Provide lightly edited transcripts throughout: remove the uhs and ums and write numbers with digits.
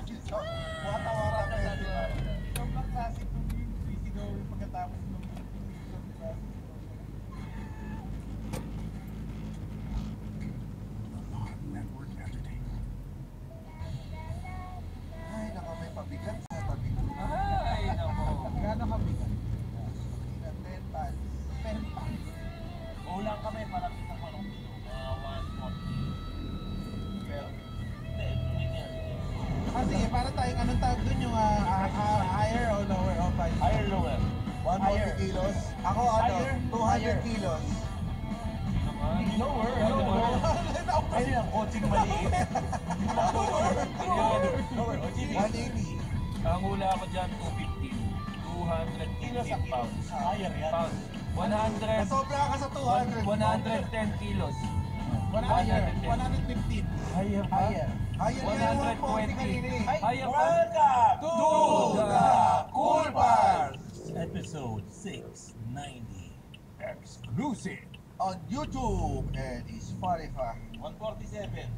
Wata-wata festival. Sobrang classic nung sisigawin pagkatapos nung ay, naka may pabigat sa tabi ko. Ay, nako. Gano'n kabigat? 10 tons. 10 tons. Ulang kami para kita parang dito. 140. Pero, hindi niya. Sige, para tayong anong tawag dun yung higher or lower o Higher, lower. 140 kilos. Ako Higher. 200 kilos. Lower. Ayun ang coaching maliit. Lower. 180. Ang hula ko dyan, 250. 215 pounds. Higher yan. Pounds. 100. Sobra ka sa 200. 110 kilos. 115. Higher pa? Higher yan 140 kanina eh. Higher pa. Welcome To the Cool Bars! Episode 690. Exclusive. On YouTube and Spotify. 147.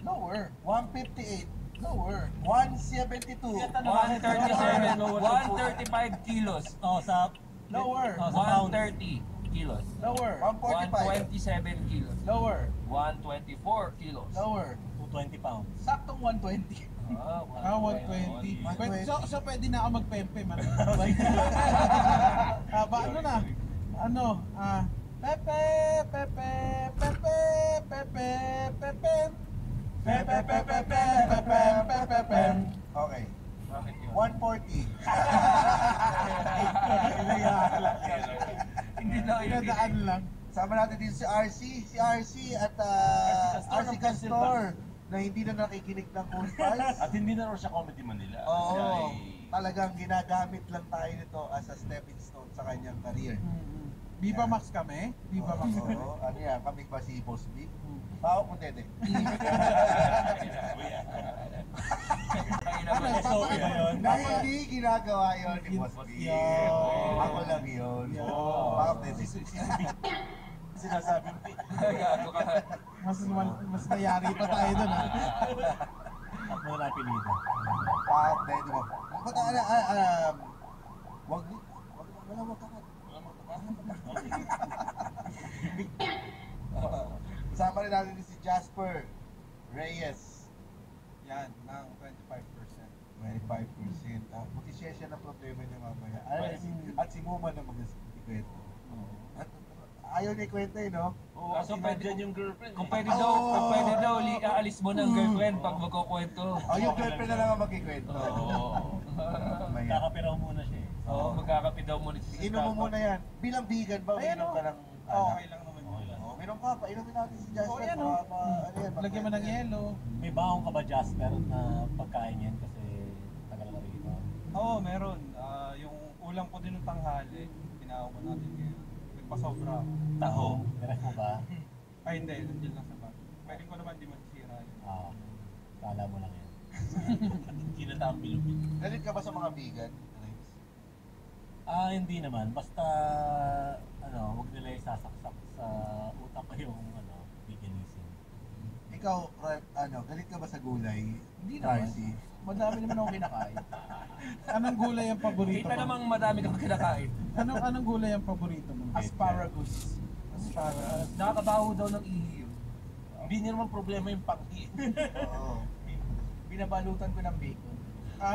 Lower. 158. Lower. 172. 137. 135 kilos. Oh, sa... Lower. Oh, sa pounds. 130 kilos. Lower. 145. 127 kilos. Lower. 124 kilos. Lower. 220 pounds. Saktong 120. Ah, 120. 120. So pwede na ako magpempe man. Ano na? Ano? Pepe, Pepe, Pepe, Pepe, Pepe. Pepe, Pepe, Pepe, Pepe, Pepe. Okay. Bakit yun? 140. Hindi na yun. Pinadaan lang. Sama natin din si RC. Si RC at RC Castor na hindi na nakikinig ng Cool Pals. At hindi na raw siya Comedy Manila. Oo. Siya ay... Talagang ginagamit lang tayo nito as a stepping stone sa kanyang career. Viva Max kami? Viva Max kami? Oo. Ano yan? Kami ba si Boss B? Pawak mo, Dede. Na hindi ginagawa yun ni Boss B. Ako lang yun. Pawak, Dede. Sinasabi mo, Gago ka. Mas nayari pa tayo dun ha. At mo na pinita. Pawak, Dede mo. Ba't wag Kasama rin natin si Jasper Reyes. Yan, ng 25%. 25%. Mag-share siya ng problema niya mamaya. At si Muma na mag-ikwento. Ayaw niya ikwento eh, no? Oo, Kaso kasi pwede- nandyan yung girlfriend. Kung pwede daw, aalis mo ng girlfriend pag magkukwento. Yung girlfriend na lang ang mag-ikwento. Oo. Mamaya. Kakapiraw muna siya eh. Oo, magkakapi daw muna siya. Inom mo muna yan. Bilang vegan ba, Ayan, uminom ka ng... Okay lang naman yun. Uminom ka, painumin natin si Jasper. Oo, yan, Ano yan, Lagyan mo ng yelo. May baong ka ba, Jasper, na pagkain yan kasi tagal ka rito? Oo, meron. Yung ulam ko din ng tanghali, pinahaw ko natin ngayon. Nagpasobra ako. Taho. Direct mo ba? Ay hindi, nandiyan lang sa bag. Pwede ko naman di masisira yun. Ah, kala mo lang yan. Kinataang bilupin. Galit ka ba sa mga vegan? Ah, hindi naman. Basta, huwag nila isasaksak sa utak ko yung, veganism. Ikaw, galit ka ba sa gulay? Hindi naman. RC? Madami naman ako kinakain. Anong gulay ang paborito Kita mo? namang madami kang kinakain. Anong gulay ang paborito mo? Asparagus. Asparagus. Nakakabaho daw ng ihi yun. Hindi niya naman problema yung panghi. Oo. Binabalutan ko ng bacon.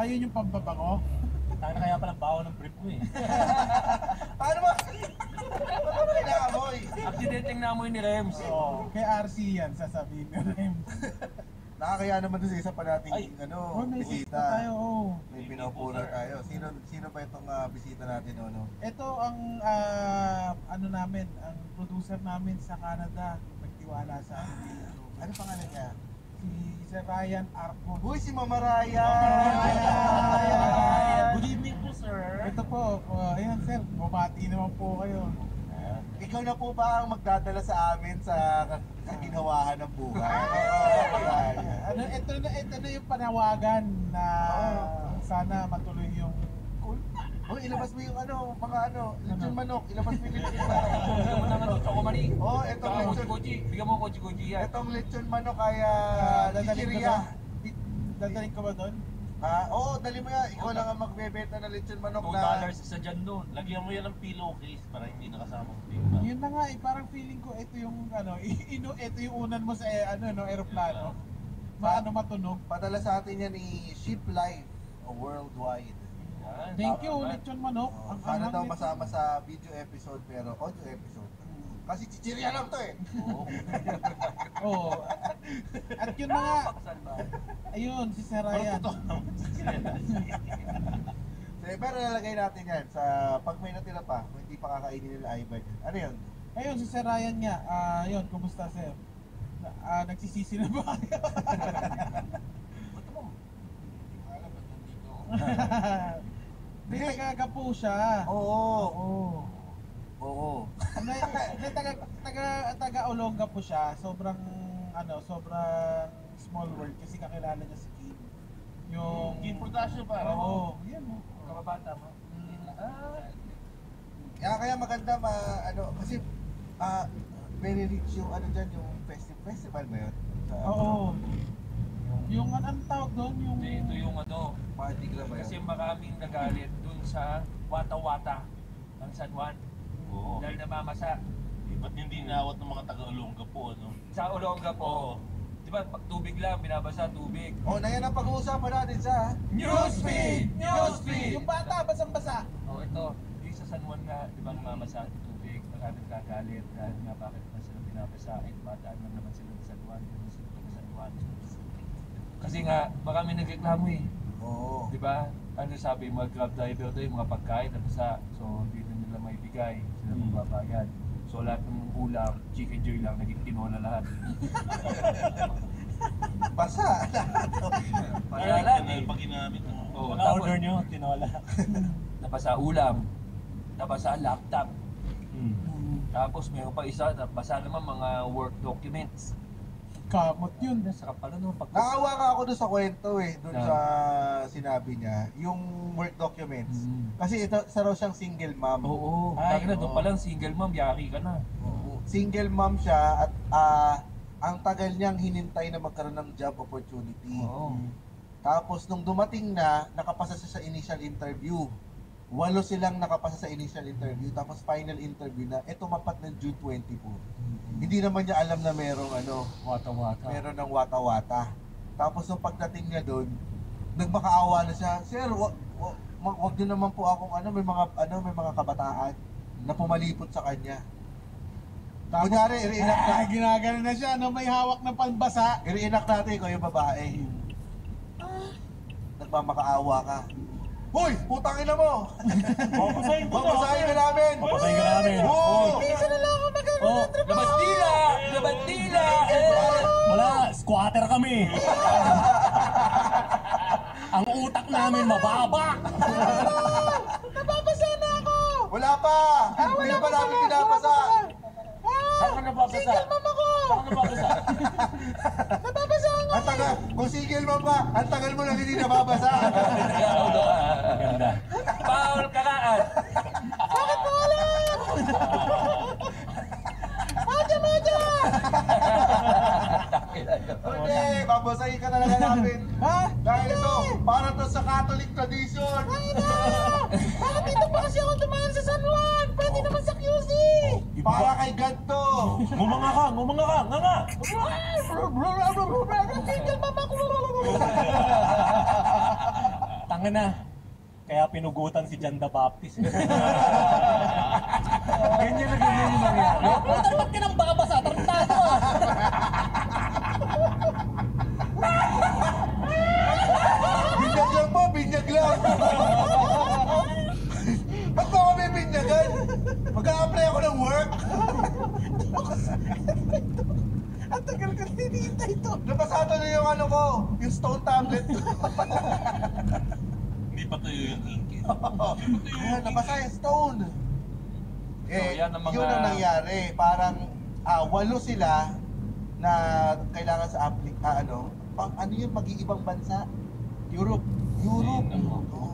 Yun yung pambabango? Tayo na kaya palang baho ng brief mo eh. Paano ba? Paano ba inaamoy? Aksidenteng namoy ni Rems. Oo. Kay RC yan, sasabihin mo rin. Nakakaya naman doon sa isa pa nating Ay, May bisita bisita. tayo, oo. May pinapura tayo. Sino ba itong bisita natin, ano? Ito ang ano namin, ang producer namin sa Canada. Nagtiwala sa amin. Ano pangalan niya? Si Sir Ryan Arco. Uy, si Mama Raya! Good evening po, sir. Ito po, ayan sir, bumati naman po kayo. Ikaw na po ba ang magdadala sa amin sa kaginawahan ng buhay? Ito na yung panawagan na sana matuloy yung Oh, ilabas mo yung lechon manok. Ilabas mo yung lechon manok. Bigyan mo ng chokomani. Oh, etong Tsaka lechon. koji-koji. Bigyan mo koji-koji yan. Etong lechon manok ay dadalhin ko chichirya. Dadaling ko ba doon? Oo, dali mo yan. Ikaw lang ang magbebenta ng lechon manok na... $2 isa dyan doon. Lagyan mo yan ng pillowcase para hindi nakasamang tingnan. Yun na nga eh, parang feeling ko ito yung ano, ito yung unan mo sa aeroplano. Matunog. Padala sa atin yan ni Ship Life Worldwide. Yan. Thank you, lechon manok. Ang Sana anghang daw nito. masama sa video episode pero audio episode. Kasi chichirya lang to eh. Oo. At yun na nga, Pakasal ba? ayun, si Sir Pero Ryan. totoo naman sila. Pero nalagay natin yan sa pag may natira pa, kung hindi pa kakainin nila Ivan yan. Ano yun? Ayun, si Sir Ryan nga. Yun, kumusta Sir? Nagsisisi na ba kayo? Ba't mo? Hindi ko alam ba't nandito ako. Hindi, taga po siya. Oo. Oo. Hindi, taga Olonga po siya. Sobrang small world kasi kakilala niya si Kim. Yung Kim Production para Oo, yan mo. Kababata mo? Kaya maganda kasi very rich yung yung festival ba yun? Oo. Yung anong tawag doon? Yung Hindi, ito yung Mardi Gras ba yun? kasi maraming nagalit dun sa Wata-Wata ng San Juan. Oo. Dahil namamasa. Ba't hindi nawat ng mga taga-Olonga po, ano? Sa Olonga po. Di ba, pag tubig lang, binabasa tubig. Na yan ang pag-uusapan natin sa Newsfeed! Newsfeed! yung bata, basang-basa. Ito, yung sa San Juan nga, di ba, namamasa ang tubig. Maraming kagalit dahil nga bakit naman sila binabasa. Bataan lang naman sila sa San Juan. Ganun sila sa San Juan. Kasi nga, marami nagreklamo eh. Oo. Di ba? Ano sabi, mga grab driver to yung mga pagkain na basa. So, hindi na nila may bigay. Sila magbabayad. So, lahat ng ulam, chicken joy lang, naging tinola lahat. Basa. Kaya lahat eh. Pag ginamit ng... Oo, Mga order nyo, tinola. Nabasa ulam, nabasa laptop. Tapos mayroon pa isa, nabasa naman mga work documents. Kamot yun. Sarap pala no, pag... Nakawa nga ako doon sa kwento doon Na? sa sinabi niya, yung work documents. Kasi isa raw siyang single mom. Oo, Ay, na doon pa lang single mom, yari ka na. Single mom siya at ang tagal niyang hinintay na magkaroon ng job opportunity. Oo. Tapos nung dumating na, nakapasa siya sa initial interview. 8 silang nakapasa sa initial interview, tapos final interview na, tumapat ng June 24. Hindi naman niya alam na merong Wata-wata. meron ng wata-wata. Tapos nung pagdating niya doon, nagmakaawa na siya, "Sir, wag niyo naman po akong may mga kabataan na pumalipot sa kanya." Kunyari, i-reenact na, Ginagano na siya, may hawak na panbasa. i-reenact natin ikaw yung babae. Nagmamakaawa ka. Hoy! Putang ina mo! Papasahin ko Mamasahin ka namin! Papasahin ka namin. Oo! Oh, Labandila! Labandila! wala, squatter kami. Ang utak namin mababa. Nababasa na ako! Wala pa! Hindi pa namin pinapasa! Saan ka nababasa? Single mom ako! Saan ka nababasa? Nababasa nga! Ang tagal, kung single mom ka, ang tagal mo lang hindi nababasa! Ganda. Paul Karaan! Bakit mo alam? Madya! Hindi, babasahin ka talaga namin. Ha? Dahil ito, para to sa Catholic tradition. Bakit dito pa kasi ako dumaan sa San Juan? Pwede naman sa QC! Para kay God to. Ngumanga ka! Nga nga! Single mom ako! Tanga na. Kaya pinugutan si John the Baptist. Ganyan yung nangyari. Puta, ba't ka nang babasa? Tarantado ah. Binyag lang po, binyag lang. Ba't ba kami binyagan? Mag-a-apply ako ng work. Ang tagal ko tinitay ito! Napasado na yung yung stone tablet. Hindi pa tuyo yung inky. Ayan, nabasa yung stone. yan ang mga- Yun ang nangyari. Parang 8 sila na kailangan sa ano yung mag-iibang bansa? Europe.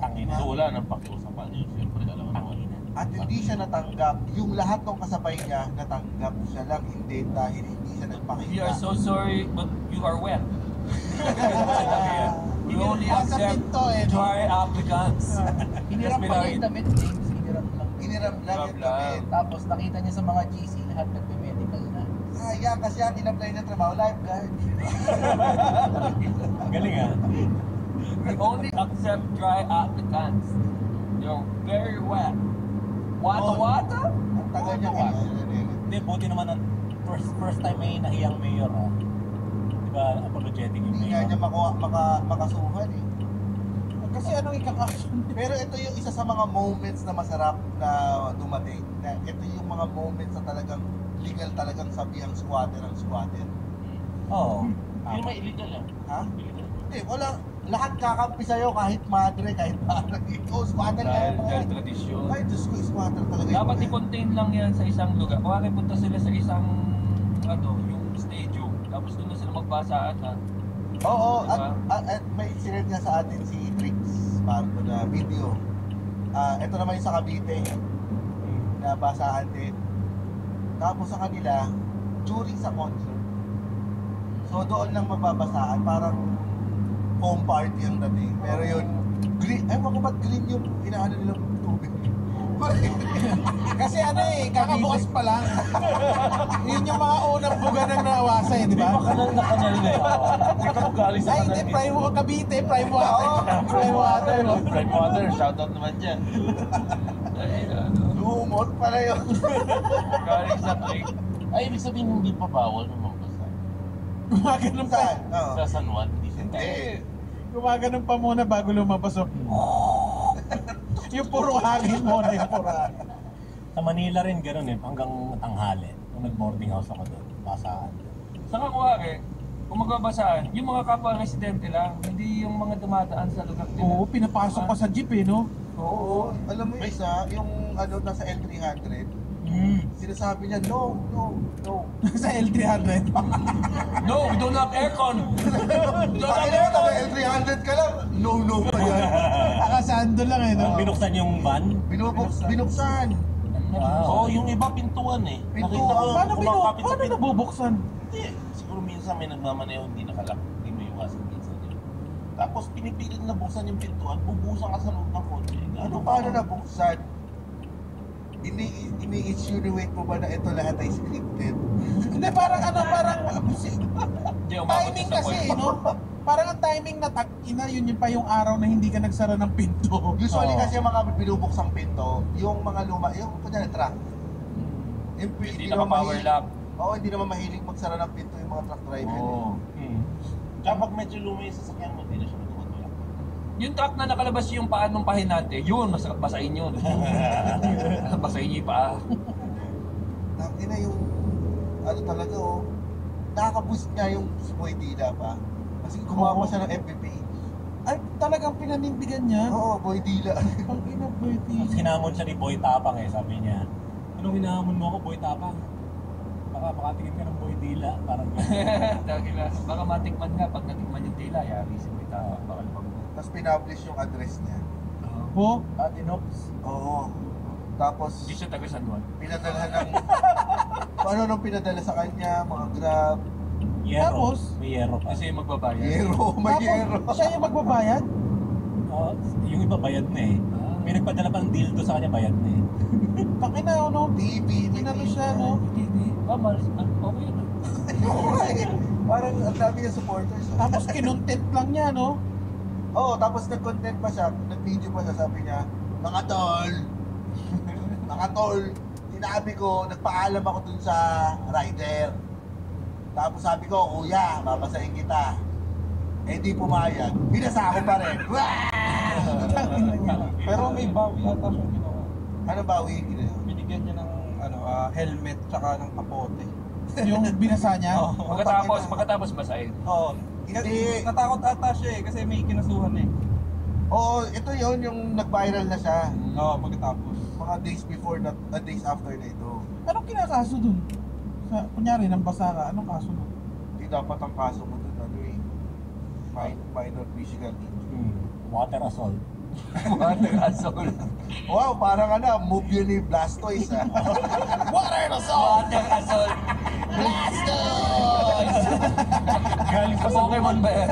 Tangina. So wala nang pakiusapan yun. Siyempre, alam mo naman. At hindi siya natanggap. Yung lahat ng kasabay niya natanggap. Siya lang hindi dahil hindi siya nagpakita. We are so sorry, but you are wet. pinto eh. No? dry applicants. Hiniram pa niya yung damit, James. Hiniram lang. Hiniram lang yung Hiniram lang. damit. Tapos nakita niya sa mga GC, lahat nagme-medical na. Yan, kasi ang in-apply niya trabaho, lifeguard. Galing ah. We only accept dry applicants. You're very wet. Wata Oh. wata? Ang tagal niya kaya. Hindi, buti naman ang first time may nahiyang mayor ah. Diba, apologetic yung Hindi nga mayor. niya makasuhan eh. Kasi anong ikakasun? Pero ito yung isa sa mga moments na masarap na dumating. Na ito yung mga moments na talagang legal talagang sabihang squatter ang squatter. Oo. Hindi naman illegal yan. Ha? Hindi, wala. Lahat kakampi sa'yo kahit madre, kahit pare. Ikaw, squatter ka. Dahil tradisyon. Ay, Diyos ko, squatter talaga. Dapat yun. i-contain lang yan sa isang lugar. Kung punta sila sa isang, yung stadium. Tapos doon na sila magbasaan ha. Oo, Diba? at may sinend nga sa atin si Trix Marco na video. Ito naman yung sa Cavite na basahan din. Tapos sa kanila, during sa concert. So doon lang magbabasaan, parang home party ang dating. Pero yun, green, ewan ko ba't green yung inaano nilang tubig. Kasi ano eh, kakabukas pa lang. Yun yung mga unang buga ng nawasa eh, di ba? Kanal na kanal na yun. Ikaw galing sa Ay, hindi, prime water, Cavite, prime water. Prime water, no? Prime water, shoutout naman dyan. Dahil Lumot pala yun. galing sa creek. Ay, ibig sabihin hindi pa bawal ng mga basta. Gumaganon pa. Saan? Oo. Sa San Juan, hindi siya. Hindi. Gumaganon pa muna bago lumabas. Oh. Yung puro hangin muna, yung puro hangin. Sa Manila rin gano'n eh, hanggang tanghali. Nung nag-boarding house ako doon, basaan. Saka kuwari, kung magbabasaan, yung mga kapwa residente lang, hindi yung mga dumadaan sa lugar nila. Oo, pinapasok pa sa jeep eh, no? Oo. Alam mo yung isa, yung ano nasa L300, sinasabi niya, no. Sa L300. No, we don't have aircon! We don't have Bakit naman taga aircon! L300 ka lang? No pa yan. Nakasando lang eh, no? Binuksan yung van. Binuksan. Oo, yung iba pintuan eh. Pintuan. Nakita ko Paano, kumakapit sa paano pintuan. nabubuksan? Hindi. Siguro minsan may nagmamaneho, hindi nakalak. Hindi mo iwasan minsan yun. Tapos pinipilit na buksan yung pintuan, bubusan ka sa loob ng kotse. Ano paano nabuksan? Ini-insinuate mo ba na ito lahat ay scripted? Hindi, parang ano, parang Hindi, umabot timing sa kasi, point. no? Parang ang timing na ina, yun pa yung araw na hindi ka nagsara ng pinto. Usually Oo. kasi yung mga binubuksang pinto, yung mga luma, yung kunyari truck. Yung, Hindi naka-power lock. Oo, hindi naman mahilig magsara ng pinto yung mga truck driver. Oo. Tsaka pag medyo luma yung sasakyan mo, hindi na siya matutulak. Yung truck na nakalabas yung paa ng pahinante, yun, masarap basahin yun. Basahin niyo yung paa. Tapos na yung, ano talaga oh, nakaka-boost niya yung Boy Dila pa. Kasi gumawa pa siya ng FBP. Ay, talagang pinanindigan niya. Oo, Boy Dila. Ang ina, Bertie. Tapos hinamon siya ni Boy Tapang eh, sabi niya. Anong hinahamon mo ako, Boy Tapang? Baka makatingin ka ng Boy Dila, parang Dahil na, baka matikman nga, pag natikman yung tila, yari si Wita, baka lumag mo. Tapos pinablish yung address niya. Po? Adinops. Oo. Tapos, Hindi siya taga San Juan. pinadala ng, kung ano nung pinadala sa kanya, mga Grab, yero. Tapos? May yero pa. Kasi magbabayad. Yero, may Yero. Tapos, siya yung magbabayad? Oo, yung iba bayad na eh. May nagpadala pa ng dildo sa kanya, bayad na eh. Pakina, no? TV, Inano siya, no? Hindi. Okay yun. Parang ang dami niya supporters. Tapos kinontent lang niya, no? Oo, tapos nag-content pa siya, nag-video pa siya, sabi niya, mga tol, mga tol, sinabi ko, nagpaalam ako dun sa rider. Tapos sabi ko, kuya, babasahin kita. Eh di pumayag, binasa ako pa rin. Pero may bawi ata siyang ginawa. Ano ba, Wiggy na yun? Binigyan niya ng helmet tsaka ng kapote. Yung binasa niya? Pagkatapos basahin. Oo. Hindi. Natakot ata siya eh kasi may kinasuhan eh. Oo, ito yon yung nag-viral na siya. Oo, pagkatapos. Mga days before, na days after na ito. Anong kinakaso dun? Sa, kunyari, nang basa ka, anong kaso mo? Hindi dapat ang kaso mo dun, ano eh, minor physical injury. Water assault. Water assault. Wow, parang ano, move yun ni Blastoise ah. Water assault! Water assault! Blastoise! Galing Sa Pokemon ba yan?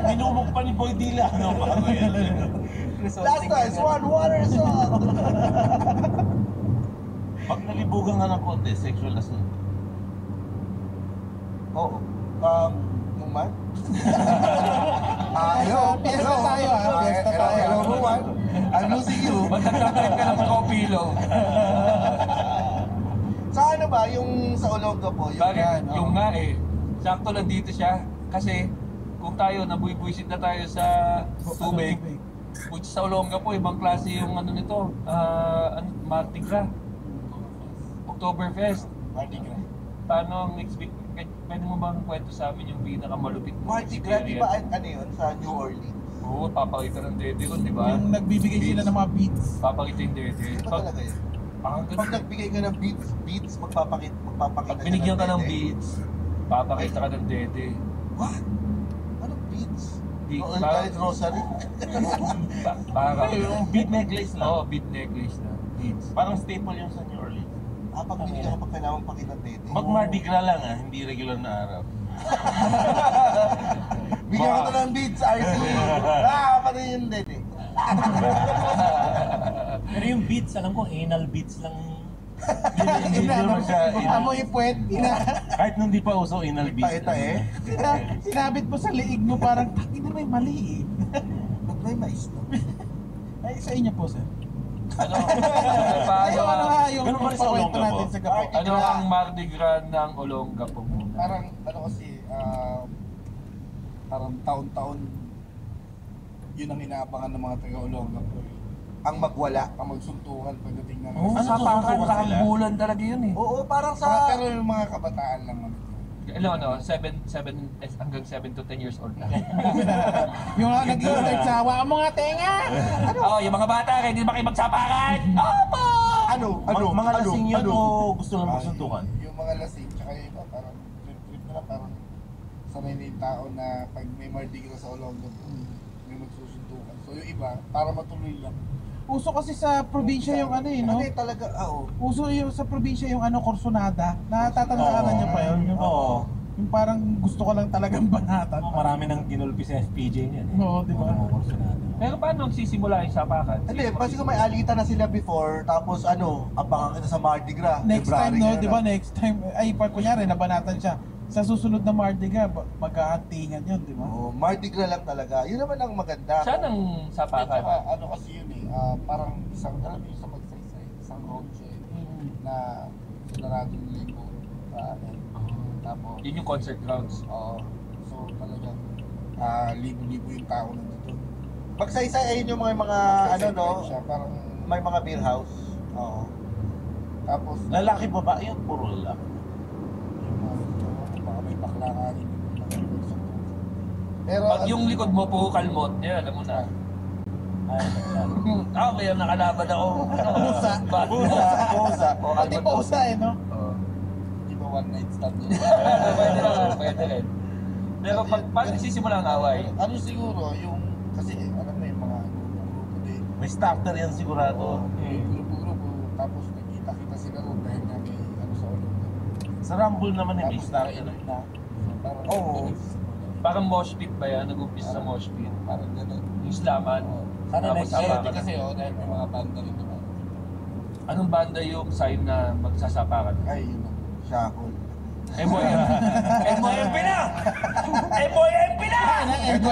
Minumok pa ni Boy Dila. Ano ba ako yan? Last time, Swan Water Song! Pag nalibugan ka ng konti, sexual assault. Oo. Numan? Fiesta tayo, fiesta tayo. Hello, Numan. I'm losing you. Magkakatrip ka ng Copilo. Sa ano ba, yung sa Olonga po, yung Bakit? Yung nga eh. Sakto lang dito siya. Kasi kung tayo, nabuibwisit na tayo sa tubig. Which sa Olonga po, ibang klase yung ano nito. Mardi Gras. Oktoberfest. Mardi Gras. Paano ang pwede mo bang kwento sa amin yung pinakamalupit mo? Mardi Gras, di ba ano yun, sa New Orleans? Oo, papakita ng dede ron, di ba? Yung nagbibigay sila ng mga beats. Papakita yung dede. Ano ba talaga yun? Pag nagbigay ka ng beats, magpapakita Pag binigyan ka ng dede. beads, papakita ka ng dede. What? Anong beats? Beat, Oo, kahit rosary. Parang, Yung bead necklace lang. oo, bead necklace na. Beads. Parang staple yung sa New Orleans. Pag binigyan ka pag kailangan pakita ng dede. Mag Mardi Gras lang hindi regular na araw. Bigyan ka na ng beats, RC. Pati yung dede. Pero yung beats, alam ko, anal beats lang. Hindi naman siya. Amoy puwet, Kahit nung di pa uso, inal beats. Paita eh. sinabit mo sa liig mo parang, ina may mali eh. Ba't may mais no? Ay, sa inyo po, sir. Ano? Ay, Paano ano nga yung Ganun ba rin sa pagpakwento Olonga natin po? sa gapo? ano ang Mardi Gras ng Olonga po muna? Parang kasi parang taon-taon yun ang inaabangan ng mga taga-Olonga po eh. Ang magwala. Ang magsuntukan pagdating ng Oo, Ano sa pakan, susubukan sa sila? bulan talaga yun eh. Oo, parang sa... Pero yung mga kabataan lang naman ito. Ano, 7 hanggang 7 to 10 years old na. Yung mga nag-i-start sa hawa ang mga tenga! Oo, yung mga bata, hindi ba kayo magsapakan? Opo! Mga lasing yun o gusto lang magsuntukan? Yung mga lasing, tsaka yung iba, parang trip na lang, parang sanay na yung tao na pag may Mardi Gras sa Olonga po, may magsusuntukan. So yung iba, para matuloy lang. Uso kasi sa probinsya yung ano eh, no? Ano talaga, oo. Uso yung sa probinsya yung ano, korsonada. Natatandaan niyo pa yun? Yung, Oo. yung parang gusto ko lang talagang banatan. Marami nang ginulpi sa FPJ niyan eh. Oo, di ba? Mga kursunado. Pero paano magsisimula yung sapakan? Hindi, kasi kung may alitan na sila before, tapos abangan ka na sa Mardi Gras. Next time, February no? ka na. Di ba next time? Ay, pag kunyari, nabanatan siya. Sa susunod na Mardi Gras, mag-aantingan yun, di ba? Oo, Mardi Gras lang talaga. Yun naman ang maganda. Saan ang sapakan? Tsaka ano kasi yun eh, parang isang, alam mo yung sa magsaysay, isang road siya eh, na sinaradong libo. Tapos, Yun yung concert grounds. so talagang libo-libo yung tao nandito. Magsaysay, ayun yung mga ano, no? Siya, parang, May mga beer house. Oo. tapos, Lalaki ba ba? Yun, puro lalaki. baka may bakla nga rin. Pero, Pag yung likod mo po kalmot, yan, alam mo na. Ah, may nakalaban ako. Pusa. Pusa. Pati pausa eh, no? di ba one night stand yun? Pwede rin, pwede rin. Pero paano nagsisimula ang away? Ano siguro, yung, kasi alam mo yung mga grupo din. May starter yan sigurado. Grupo-grupo, tapos nagkita-kita sila ron dahil nga may ano sa ulo. Sa Rumble naman may Tapos starter. nakainom na. Parang, Oo. Parang mosh pit ba yan? Nag-umpisa sa mosh pit. Parang gano'n. Yung slaman. Sana Tapos next Kasi, sapakan. kasi dahil may mga banda rin naman. Anong banda yung sign na magsasapakan? Ay, yun na. Shackle. MOMP na! MOMP na! MB,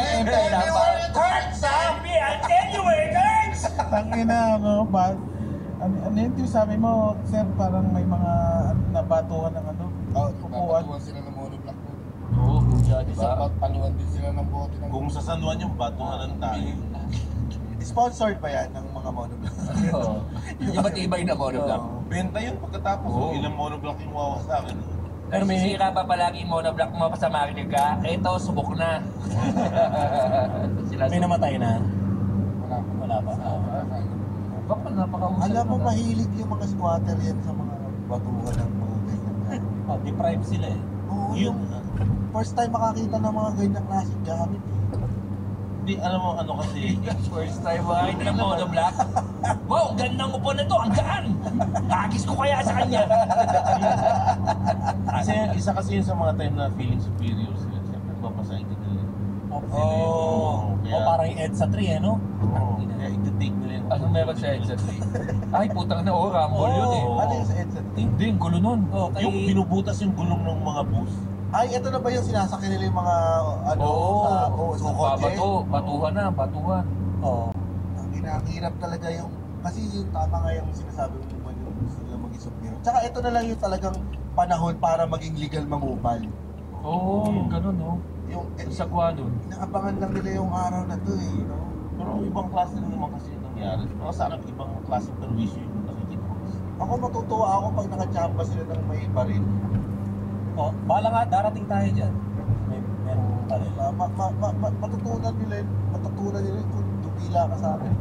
I'll tell you where it hurts! Tangina, ano ba? Ano yun yung sabi mo, sir, parang may mga nabatuhan ng ano? Upuan. Papatuan sila ng monoblock po. Oo, pucha, di Isa, ba? paluan din sila ng bote ng... Kung sa San Juan yung batuhan ng tayo. Sponsored ba yan ng mga monoblock? Oo. Yung matibay na monoblock. Benta yun pagkatapos. Oo. Ilang monoblock yung wawa sa akin. Pero may sira pa palagi yung monoblock mo pa sa marinig ka. Ito, subok na. Sila May namatay na. Wala pa. Wala pa. Baka napakahusay. Alam mo, mahilig yung mga squatter yan sa mga batuhan ng mga ganyan. Oh, deprived sila eh. Oo, Yun. yung first time makakita ng mga ganyan klaseng gamit. Hindi, alam mo ano kasi. First time makakita ng monoblock. Wow, gandang upo na to. Ang gaan. Takis ko kaya sa kanya. Kasi isa kasi yun sa mga time na feeling superior sila. Siyempre, pagpapasahin ka nila. Oh, Kaya- o parang yung EDSA 3 no? Oo, kaya i-take nila yung... Anong meron sa EDSA 3? Ay, putang na, Rumble yun eh. Oo. Ano yung sa EDSA? Hindi, yung gulo nun. Oh, Yung binubutas yung gulong ng mga bus. Ay, ito na ba yung sinasakyan nila yung mga ano Oo, sa kotse? batuhan na, batuhan. Oo. Ang hirap talaga yung kasi yung tama nga yung sinasabi mo yung gusto nila maging superior. Tsaka ito na lang yung talagang panahon para maging legal mangupal. Oo, ganun no. Yung Sa doon. inaabangan lang nila yung araw na to eh, no? Pero ibang klase na naman kasi yung nangyari. Pero sa akin, ibang klase ng perwisyo yung nakikita ko. Ako matutuwa ako pag nakachamba sila ng may baril. Oh, bala nga, darating tayo dyan. Merong baril. Matutunan nila yun kung dumila ka sa akin.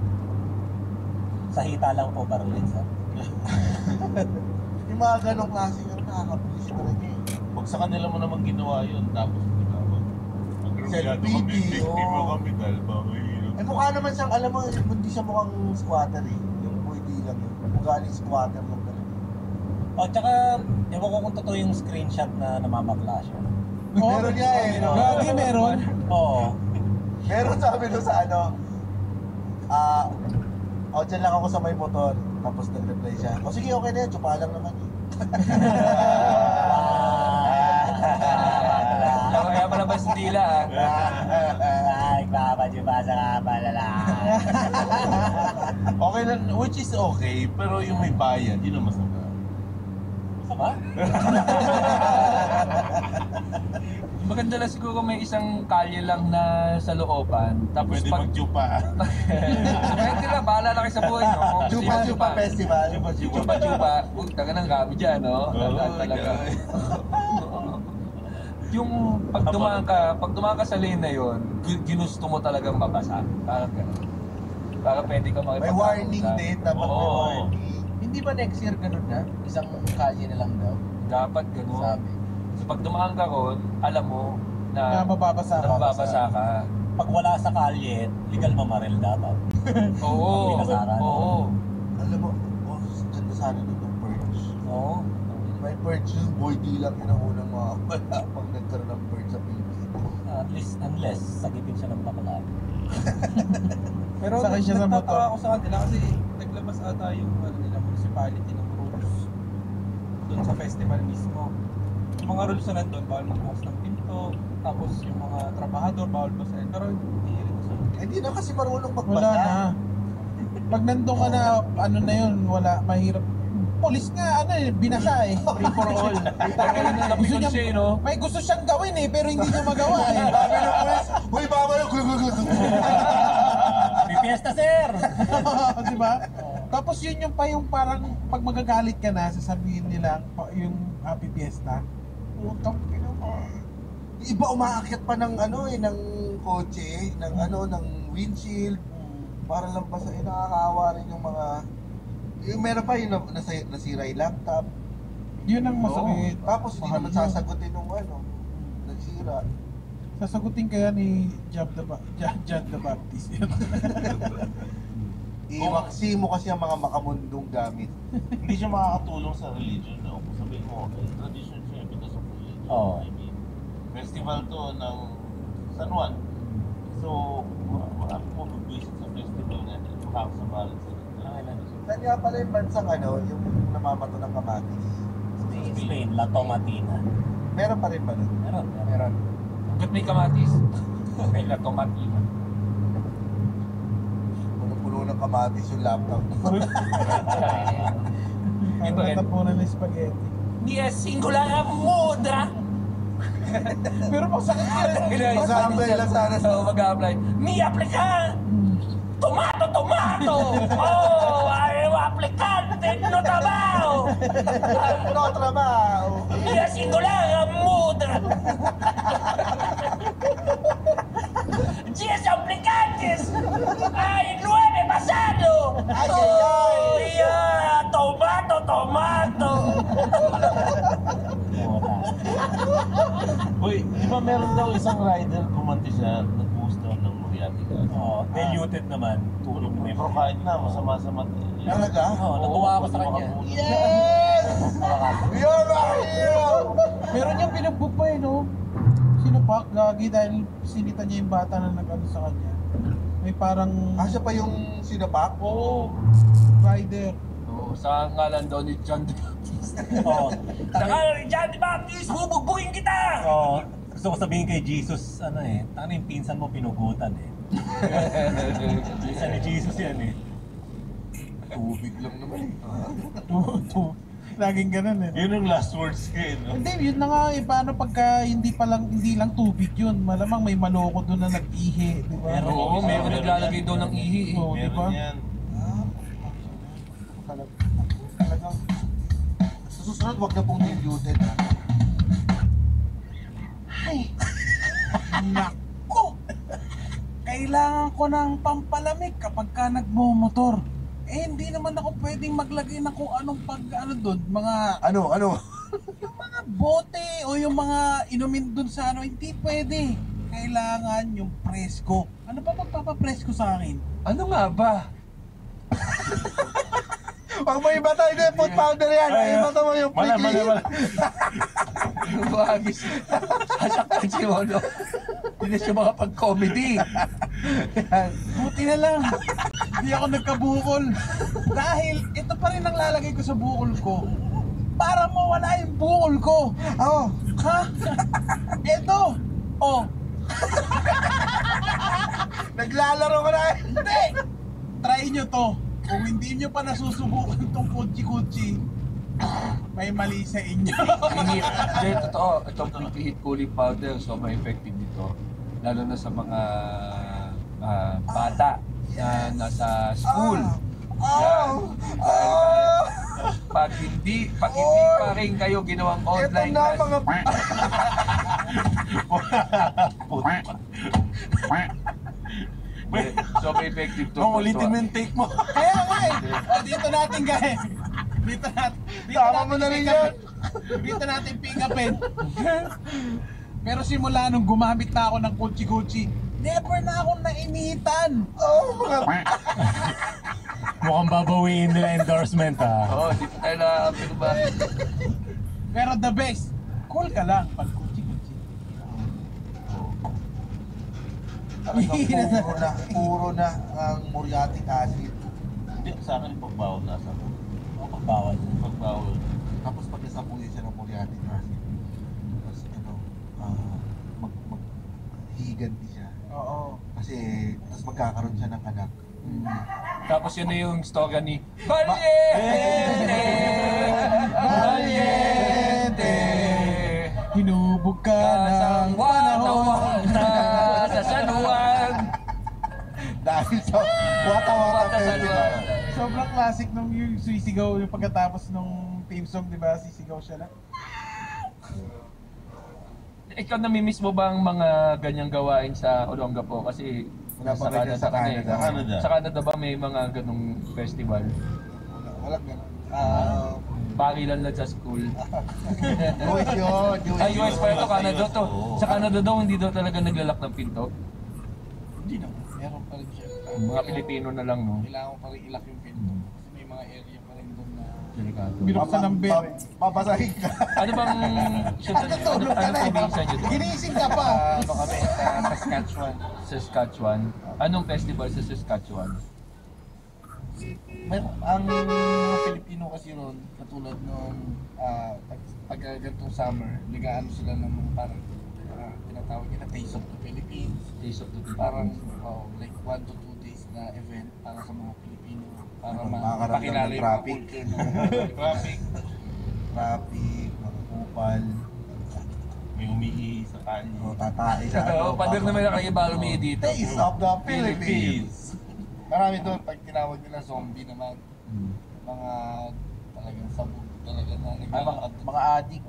Sa hita lang po baril sir. Yung mga ganong klase yung nakakapulis talaga eh. Pag sa kanila mo naman ginawa yun, tapos di ba? Self-pity, oo. kami dahil ba mahirap. Eh mukha naman siyang, alam mo, hindi siya mukhang squatter eh. Yung pwede lang yun. Mugaling squatter lang talaga. Oh, tsaka, ewan ko kung totoo yung screenshot na namamagla siya. Meron niya eh, no? Gagi meron. Oo. Meron sabi doon sa ano, dyan lang ako sa may motor. Tapos nag-reply siya, o sige, okay na yan, tsupa lang naman eh. Kaya pala ba sa dila Ay, papajubasa ka palala. Okay na, which is okay, pero yung may bayad, yun ang masama. Sama? Maganda lang siguro may isang kalye lang na sa looban. Tapos Pwede pag... magjupa. Pwede na, bahala na kayo sa buhay, no? Kung gusto Chupa nyo Chupa Festival. Chupa-chupa. Taga ng gabi dyan, no? Oo, Talaga. okay. Yung pag dumaan ka sa lane na yun, ginusto mo talagang mabasa. Parang gano'n. Para pwede ka May makipagtapos warning sa- din, dapat may Oo. warning. Hindi ba next year ganun na? Isang kalye na lang daw, Dapat gano'n. sabi. So pag dumaan ka ron, alam mo Na na mababasa ka. nababasa ka. Pag wala sa kalye, legal mamaril dapat. Oo. Pinasaran. Oo. Alam mo, ganda sana nun ng purge. Oo. May purge yung boy di lang yun ang unang mawawala pag nagkaroon ng purge sa Pilipinas. At least, unless, sagipin siya ng bakla. Pero Sakay siya sa nagtataka motor. ako sa kanila kasi naglabas ata yung nila, municipality ng rules doon sa festival mismo. Yung mga rules na nandun, bawal magbukas ng pinto, tapos yung mga trabahador, bawal basahin. Pero hindi rin sa Hindi na kasi marunong magbasa. Wala na. Pag nandun ka na, ano na yun, wala, mahirap. Polis nga, ano eh, binasa eh. Free for all. Free for all na Gusto napikon niya- siya, no? May gusto siyang gawin eh, pero hindi niya magawa eh. Sabi ng pulis, uy, baba yung May fiesta, sir! Di ba? Tapos yun yung pa yung parang pag magagalit ka na, sasabihin nila yung happy fiesta. Putang ina mo. Iba umaakyat pa ng ano eh, ng kotse, ng ano, ng windshield. Para lang basa, nakakaawa rin yung mga... Yung meron pa yung nasira yung laptop. Yun ang masakit. Tapos hindi Mahal naman yun. sasagutin nung ano, nagsira. Sasagutin kaya ni John the Baptist. Iwaksi mo kasi ang mga makamundong gamit. Hindi siya makakatulong sa religion. No? Kung sabihin mo, okay, tradition siya because of religion. Oo. I mean, festival to ng San Juan. So, marami po mag-visit sa festival na makakasama rin sa Saan nga pala yung bansang ano, yung namamato ng kamatis? Spain, La Tomatina. Meron pa rin ba nun? Meron. Meron. Hanggat may kamatis. May latomatina. Puno-puno ng kamatis yung laptop. Ito rin. Natapunan ng spaghetti. Ni es singular mudra. Pero masakit yun. Mag-a-apply lang sana sa... So, mag-a-apply. Mi aplikan! Tomato! Oh, ayaw aplikante! No trabaho! No trabaho! Ni es singular mudra. 10 aplicantes! ¡Ay, 9 pasado! Ay, ay, ay. ¡Oh, yeah! Tomato! Uy, di ba meron daw isang rider gumanti siya, nag-boost daw ng Moriarty ka? Oo, diluted naman. Tulong mo Pero kahit na, masama sa mata. Talaga? Oo, natuwa ako sa kanya. Yes! You're my hero! Meron niyang binugbog pa eh, no? Sino sinapak, gagi dahil sinita niya yung bata na nag-ano sa kanya. May parang... Siya pa yung sinapak? Oo, rider. Oo, sa ngalan daw ni John the Baptist. Oo. Sa ngalan ni John the Baptist, bubugbugin kita! Oo. Gusto ko sabihin kay Jesus, ano eh, tangina yung pinsan mo pinugutan eh. Pinsan ni Jesus yan eh. Tubig lang naman eh. Laging ganun eh. Yun ang last words ko eh, no? Hindi, yun na nga eh. Paano pagka hindi lang tubig yun? Malamang may maloko doon na nag-ihi, di ba? Meron. Oo, meron naglalagay daw ng ihi eh. Oo, di ba? Meron yan. Talagang, sa susunod, wag na pong diluted ha. Ay! Naku! Kailangan ko ng pampalamig kapag ka nagmumotor. Eh, hindi naman ako pwedeng maglagay ng kung anong doon, mga Ano? mga bote o yung mga inumin doon sa ano, hindi pwede. Kailangan yung presko. Ano pa magpapapresko sa akin? Ano nga ba? Pag may iba tayo na food powder yan, ay iba mo yung Mala. Buhagis. Sasaktan si Mono. Hindi na siya makapag-comedy. Buti na lang. Hindi ako nagkabukol. Dahil ito pa rin ang lalagay ko sa bukol ko. Para mawala yung bukol ko. Oo. Ha? Ito. Oh. Naglalaro ka na eh. Hindi. Try nyo to. Kung hindi nyo pa nasusubukan tong kutsi-kutsi, may mali sa inyo. Hindi, totoo. Itong preheat cooling powder, so may effective dito. Lalo na sa mga bata na nasa school. Yan. Dahil pag hindi pa rin kayo ginawang Ito online na class, mga... so may effective to. Ulitin mo yung take mo. Kaya nga eh. O, dito natin guys. Dito Tama mo na rin yan. Dito natin pick upin. Pero simula nung gumamit na ako ng kutsi-kutsi, never na akong nainitan. Oo, mga... Mukhang babawiin nila endorsement ah. Oo, dito tayo na ba? Pero the best, cool ka lang pag kutsi-kutsi. Talagang puro na ang muriatic acid. Hindi, sa akin pagbawal na sa akin. Bawal. Pagbawal. Tapos pag nasabuyan siya ng muriatic acid, tapos maghiganti siya. Oo. Kasi, tapos magkakaroon siya ng anak. Tapos yun na yung storya ni Valiente! Valiente! Hinubog ka Kasang ng panahon. wata-wata sa San Juan! Dahil sa Wata-Wata Wata sa Festival. Sobrang classic nung yung sisigaw, yung pagkatapos nung theme song, di ba? Sisigaw siya na. Ikaw namimiss mo ba ang mga ganyang gawain sa Olongapo? Kasi Wala sa pa ganyan Canada sa ka na eh. Canada. Canada. Sa Canada ba may mga ganong festival? Walang gano'n. Parilan lang sa school. US yun. Ay, US pa ito, Canada to. Oo. Sa Canada daw, hindi daw talaga naglalak ng pinto. Hindi naman. Meron pa rin siya. Mga Pilipino na lang, no? Kailangan ko pa rin ilak yung pinto. Kasi may mga area pa rin doon na... Delikado. Binuksan ng bell. Babasahin ka. Ano bang Natutulog ka ano na eh. probinsya nyo doon? Ginising ka pa. Ano kami? Sa Saskatchewan. Saskatchewan. Anong festival sa Saskatchewan? Ang mga Pilipino kasi ron, katulad nung pag ganitong summer, ligaan sila ng mga parang tinatawag nila Taste of the Philippines. Taste of the Parang Philippines. like 1 to 2 days na event para sa mga Pilipino. Para Makakaramdam mapakilala ng yung traffic. mga culture ng traffic. Traffic, mga kupal. May umihi sa kanya. O, tatae sa Oo, pader naman na kayo ba lumihi dito? Taste of the Philippines. Marami doon, pag tinawag nila zombie naman, mga talagang sabog talaga na naglalakad. Mga adik.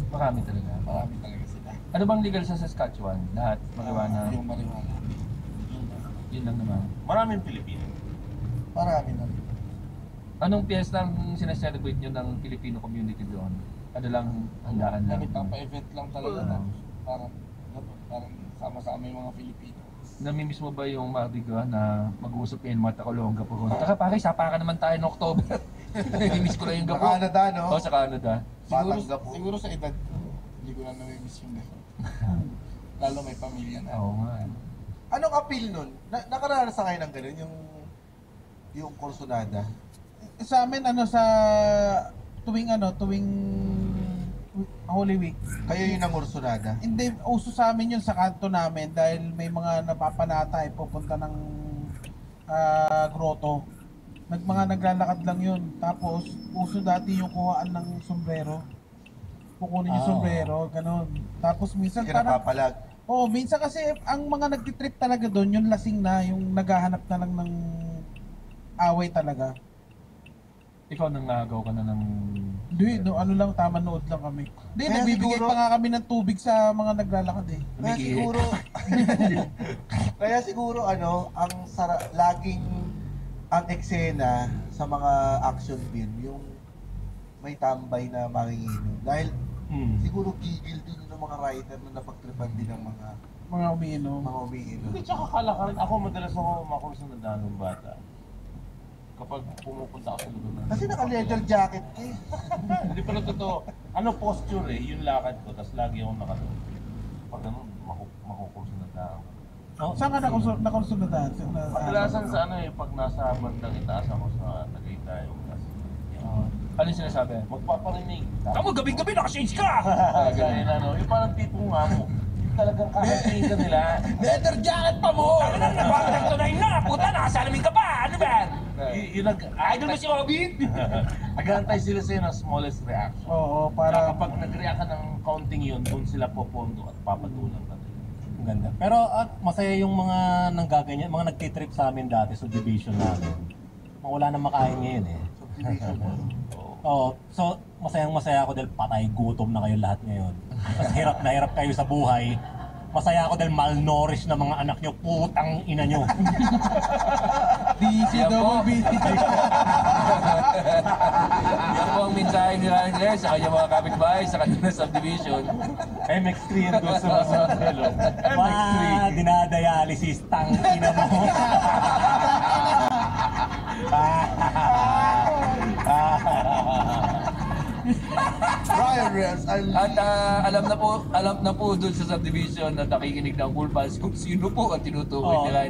Marami talaga. Marami talaga sila. Ano bang legal sa Saskatchewan? Lahat? Marijuana? Yung marijuana. Yun lang naman. Maraming Pilipino. Marami na rin. Anong piyesta ang sinaselebrate nyo ng Filipino community doon? Ano lang, handaan lang? Nagpapa-event lang talaga na. Parang sama-sama yung mga Pilipino. Namimiss mo ba yung Mardi Gras na mag-uusap kayo ng mga Tacolonga po? Taka pare, sapakan naman tayo ng October. Namimiss ko lang yung Sa gapo. Canada, no? Oo, sa Canada. Batang gapo. Siguro sa edad ko, hindi ko na namimiss yung gano'n. Lalo may pamilya na. Oo nga. Anong appeal nun? Nakaranas na kayo ng ganun, yung kursonada? Sa amin, sa tuwing Holy Week. Kayo yung nangursonada? Hindi, uso sa amin yun sa kanto namin dahil may mga napapanatay pupunta ng grotto. Mga naglalakad lang yun. Tapos, uso dati yung kuhaan ng sombrero. Kukunin yung sombrero, ganun. Tapos minsan Kinapapalag. minsan kasi ang mga nagtitrip talaga doon, yung lasing na, yung naghahanap na lang ng away talaga. Ikaw nangagaw ka na ng... Hindi, lang, tama nood lang kami. Hindi, Kaya nagbibigay siguro- pa nga kami ng tubig sa mga naglalakad eh. Kaya siguro, ang laging ang eksena sa mga action film, yung may tambay na manginginom. Dahil siguro gigil din ng mga writer na napagtripan din ng Mga umiinom. mga umiinom. Hindi, tsaka kalakaran. Ako madalas makurso na danong bata. Kapag pumupunta ako sa lugar na... Kasi naka-leather jacket ka eh. Hindi pala totoo. Posture eh, yung lakad ko, tapos lagi akong nakatulog. Pag ganun, makukurso na tao. Saan ka nakonsultahan? Kadalasan sa pag nasa bandang itaas ako sa Tagaytay. Ano yung sinasabi? Magpaparinig. Kamu gabi-gabi nakashades ka! Ganyan yung parang tipong nga mo. Yung talagang kakatingin ka nila. Leather jacket pa mo! Ano na, bakit tunay na? Puta, nakasalamin ka pa! Ano ba? Idol mo si Obit? Nag-aantay sila sa'yo ng smallest reaction. Oo, Para para... kapag nag-react ka ng counting yun, doon sila popondo at papatulang ka. Ang ganda. Pero masaya yung mga nanggaganyan, mga nagtitrip sa amin dati sa division namin. Wala na makain ngayon eh. So masayang-masaya ako dahil patay gutom na kayo lahat ngayon. Tapos hirap na hirap kayo sa buhay. Masaya ako dahil malnourished na mga anak nyo, putang ina nyo. DCWB. Yan po ang mensahe ni Rangers sa kanyang mga kapitbahay sa kanyang subdivision. MX3 yan doon sa Masondelo. Dinadialysis, tang ina mo. Ryan Reyes, At alam na po doon sa subdivision na nakikinig ng Cool Pals kung sino po ang tinutukoy Oo. nila.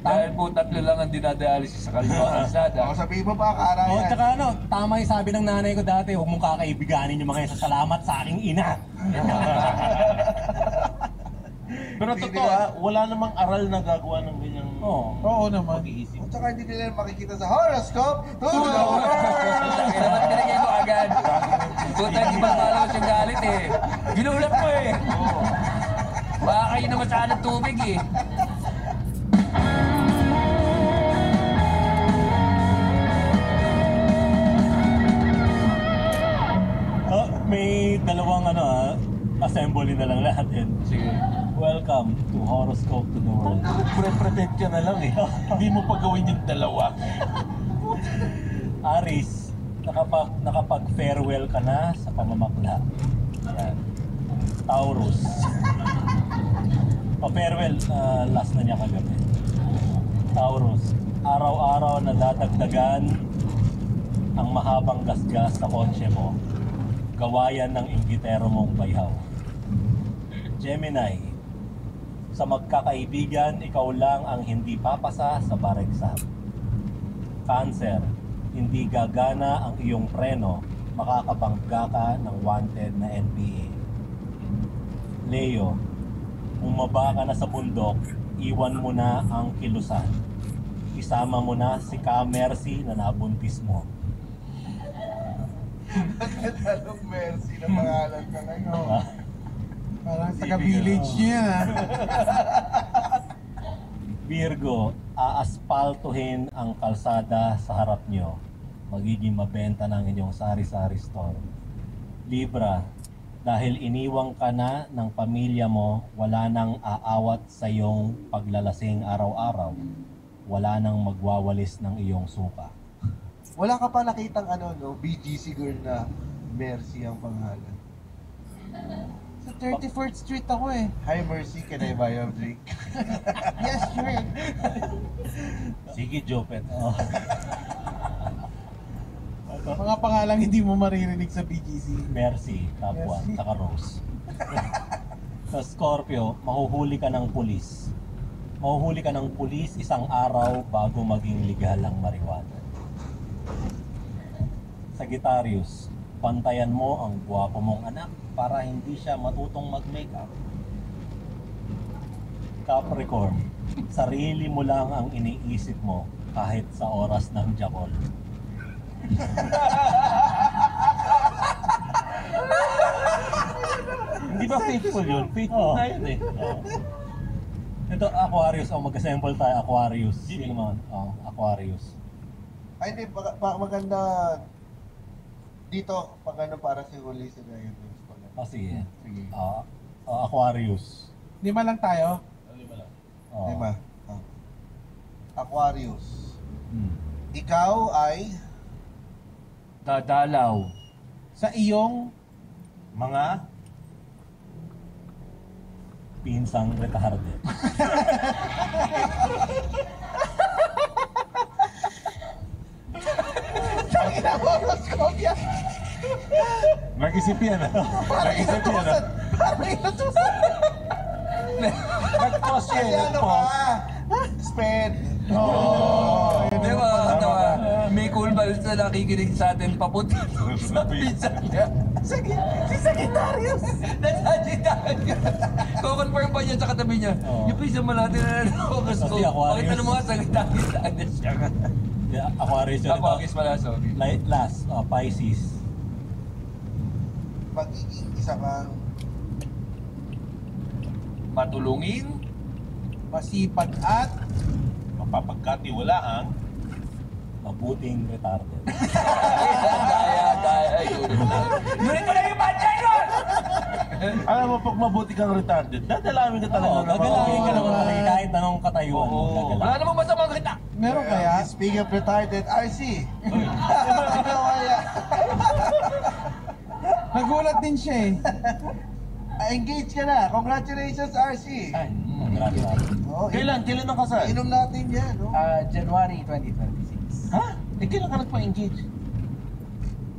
Dahil po tatlo lang ang dinadialysis sa kaliwa kalsada. Ako sabihin mo pa, Karayan. Oh, tsaka tama yung sabi ng nanay ko dati, huwag mong kakaibiganin yung mga yan sa salamat sa aking ina. Pero totoo wala namang aral na gagawa ng ganyang Oo naman. pag-iisip. At saka hindi nila makikita sa horoscope to the world! Kaya naman pinagay mo agad. Puta, hindi ba malawas yung galit eh. Ginulat mo eh. Baka kayo naman sa ng tubig eh. May dalawang assembly na lang lahat din. Sige. Welcome to Horoscope to the World. Pre-pretend ka na lang eh. Hindi mo pa gawin yung dalawa. Aris, nakapag-farewell ka na sa pamamakla. Yan. Taurus. Farewell, last na niya kagabi. Taurus, araw-araw na dadagdagan ang mahabang gasgas sa kotse mo. Gawayan ng inggitero mong bayhaw. Gemini, sa magkakaibigan, ikaw lang ang hindi papasa sa bar exam. Cancer, hindi gagana ang iyong preno, makakabangga ka ng wanted na NPA. Leo, bumaba ka na sa bundok, iwan mo na ang kilusan. Isama mo na si Ka-Mercy na nabuntis mo. Anong mercy na pangalan ka ngayon? Parang taga-village niya yan Virgo, aaspaltuhin ang kalsada sa harap nyo. Magiging mabenta ng inyong sari-sari store. Libra, dahil iniwang ka na ng pamilya mo, wala nang aawat sa iyong paglalasing araw-araw. Wala nang magwawalis ng iyong suka. Wala ka pa nakitang BGC girl na Mercy ang pangalan. Sa 34th Street ako eh. Hi Mercy, can I buy you a drink? Yes, sure. Sige, Jopet. Mga pangalang hindi mo maririnig sa BGC. Mercy, kapwa, Mercy. saka Rose. Sa Scorpio, mahuhuli ka ng pulis. Mahuhuli ka ng pulis isang araw bago maging legal ang marijuana. Sagittarius, bantayan mo ang gwapo mong anak para hindi siya matutong mag-makeup. Capricorn, sarili mo lang ang iniisip mo kahit sa oras ng jakol. Hindi ba faithful yun? Faithful na yun eh. Ito, Aquarius. Mag-assemble tayo, Aquarius. Sino naman? Aquarius. Ay, hindi, maganda dito, pag ano para si Huli si Ryan. Sige. Sige. Aquarius. Lima lang tayo. Oh. Diba? Aquarius. Hmm. Ikaw ay Dadalaw. Sa iyong Mga Pinsang retarded. Mag-isip yan ah. Mag-isip yan ah. Nag-toss yan. Ay, ano ka? Sped. Di ba, may cool balls na nakikinig sa atin papunta sa pizza niya. Si Sagittarius! Nasa-Sagittarius! Kukonfirm pa niya sa katabi niya. Oo. Yung pizza mo natin na nanokas ko. Kasi Aquarius. Pakita mo nga Sagittarius sa agad siya. Yeah, Aquarius yun. Aquarius pala, sorry. Last, Pisces. Magiging isa kang Matulungin. masipag at Mapapagkatiwalaang Mabuting retarded. Daya, yun. Ngunit ko na yung budget yun! alam mo, pag mabuti kang retarded, dadalawin ka talaga. Oo, gagalangin ka naman talaga kahit anong katayuan mo. Oo. gagalangin. Wala namang masamang kita. meron kaya? Speaking of retarded, RC. Ikaw kaya. Nagulat din siya eh. Engage ka na. Congratulations, RC. Ay, Grabe. Oh, Kailan ang kasal? Inom natin yan, no? January 2026. Ha? Kailan ka nagpa-engage?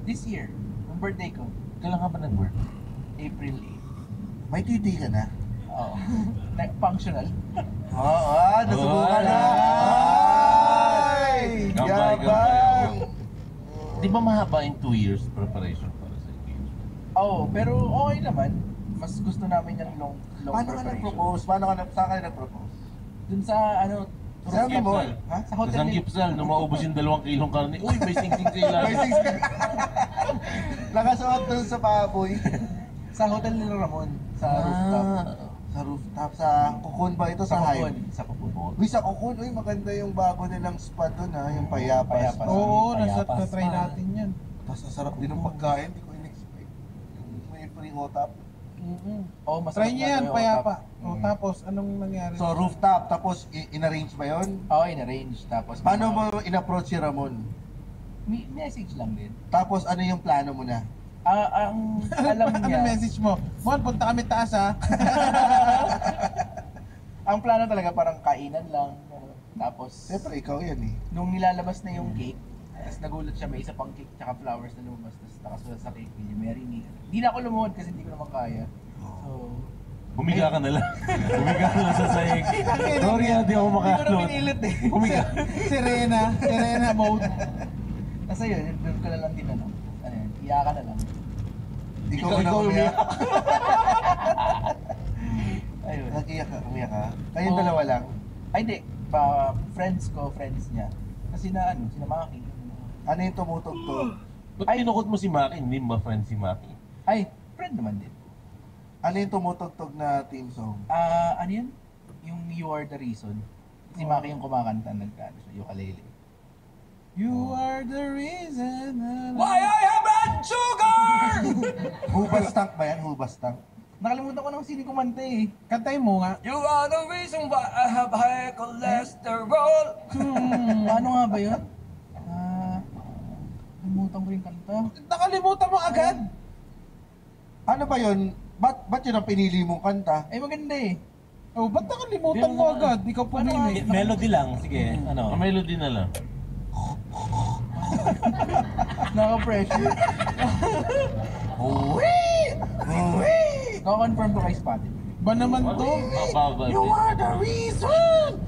This year, ang birthday ko, Kailan ka ba nag-work? April May titi ka na. 8. Oo. Functional. Oo, nasubukan na. Ay! Gambay, Yabang! Di ba mahaba yung 2 years preparation para sa engagement? Oo, pero okay naman. Mas gusto namin yung long Paano ka preparation. nag-propose? Saan ka nag-propose? Dun sa Saan ka mo? Gipsal. Ha? sa Tapos hotel ang ni... gipsal, nung maubos yung 2 kilong karne, uy, may sing-sing sa May ilalim. six ka. Nakasuot dun sa baboy. Sa hotel ni Ramon. Sa rooftop. Sa rooftop, sa Cocoon ba ito? Sa Kukun. Hive? Sa Kukun. Uy, sa Cocoon, uy, maganda yung bago nilang spot dun ha, yung Payapas. Payapas. Oo, Payapas nasa try pa. natin yan. Tapos ang sarap din ng pagkain, hindi ko in-expect. Yung may free hotap. Oo, mas Try niya yan, yung payapa. top. O tapos, anong nangyari? So rooftop, tapos in-arrange ba yun? Oo, in-arrange. Tapos... Paano mo in-approach si Ramon? Message lang din. Tapos ano yung plano mo na? Ang alam Ano niya... message mo? Mon, punta kami taas ha. Ang plano talaga parang kainan lang. Tapos, Siyempre, ikaw yan eh. nung nilalabas na yung cake, tapos nagulat siya, may isa pang cake tsaka flowers na lumabas, tapos nakasulat sa cake, will you marry me? Hindi na ako lumuhod kasi hindi ko naman kaya. So, Humiga ka na lang. Humiga ka na lang sa sahig. Sorry, hindi ako hindi ko na makakalot. pinilit eh. Humiga. Serena mode. Kasi yun, doon ko na lang din ano. Ano yun, iyakan na lang. Ikaw na umiyak. Ayun. Nag-iyak ka, umiyak ka. Kayong Oo. dalawa lang. Ay, hindi. Friends ko, friends niya. Kasi na ano, sina Maki. Ano yung tumutugtog? Ba't tinukot mo si Maki? Hindi ba friend si Maki? Ay, friend naman din. Ano yung tumutugtog na team song? Ano yun? Yung You Are The Reason. Si Maki yung kumakanta, nagkano siya, ukulele. You are the reason. Why I have blood sugar! Hubas tank ba yan? Hubas tank? Nakalimutan ko ng sino kumanta eh. Kantay mo nga. You are the reason why I have high cholesterol. Ano nga ba yun? Limutan ko yung kanta. Nakalimutan mo agad. Ano ba yun? Ba't yun ang pinili mong kanta? Ay, maganda eh. Oh, ba't nakalimutan mo agad? Ikaw pumili. Melody lang, sige. Ano? Ang melody na lang. Naka-pressure. Uwi! Naka-confirm ko kay Spotify. Ba naman to? You are the reason!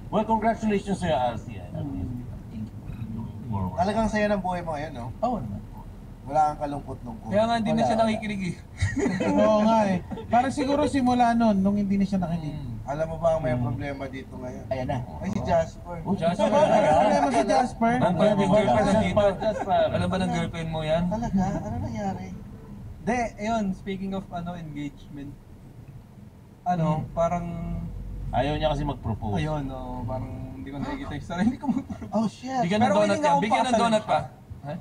Well, congratulations sa'yo, Alci. Talagang saya ng buhay mo ngayon, no? Oo naman. Wala kang kalungkot-lungkot. Kaya nga hindi na Wala, siya wala. nakikinig eh. Oo nga eh. Parang siguro simula nun, nung hindi na siya nakinig. Alam mo ba ang may problema dito ngayon? Ayan na. Ay, si Jasper. Jasper, May problema si Jasper. Ano ba yung girlfriend nandito? Jasper. Alam ba ng girlfriend mo yan? Talaga? Ano nangyari? De, ayun, speaking of engagement. Parang Ayaw niya kasi mag-propose. ayun, parang hindi ko nakikita yung sarili ko. Oh, shit. Bigyan ng Pero donut willing yan. ako Bigyan ng pakasalan donut pa. siya. Ha?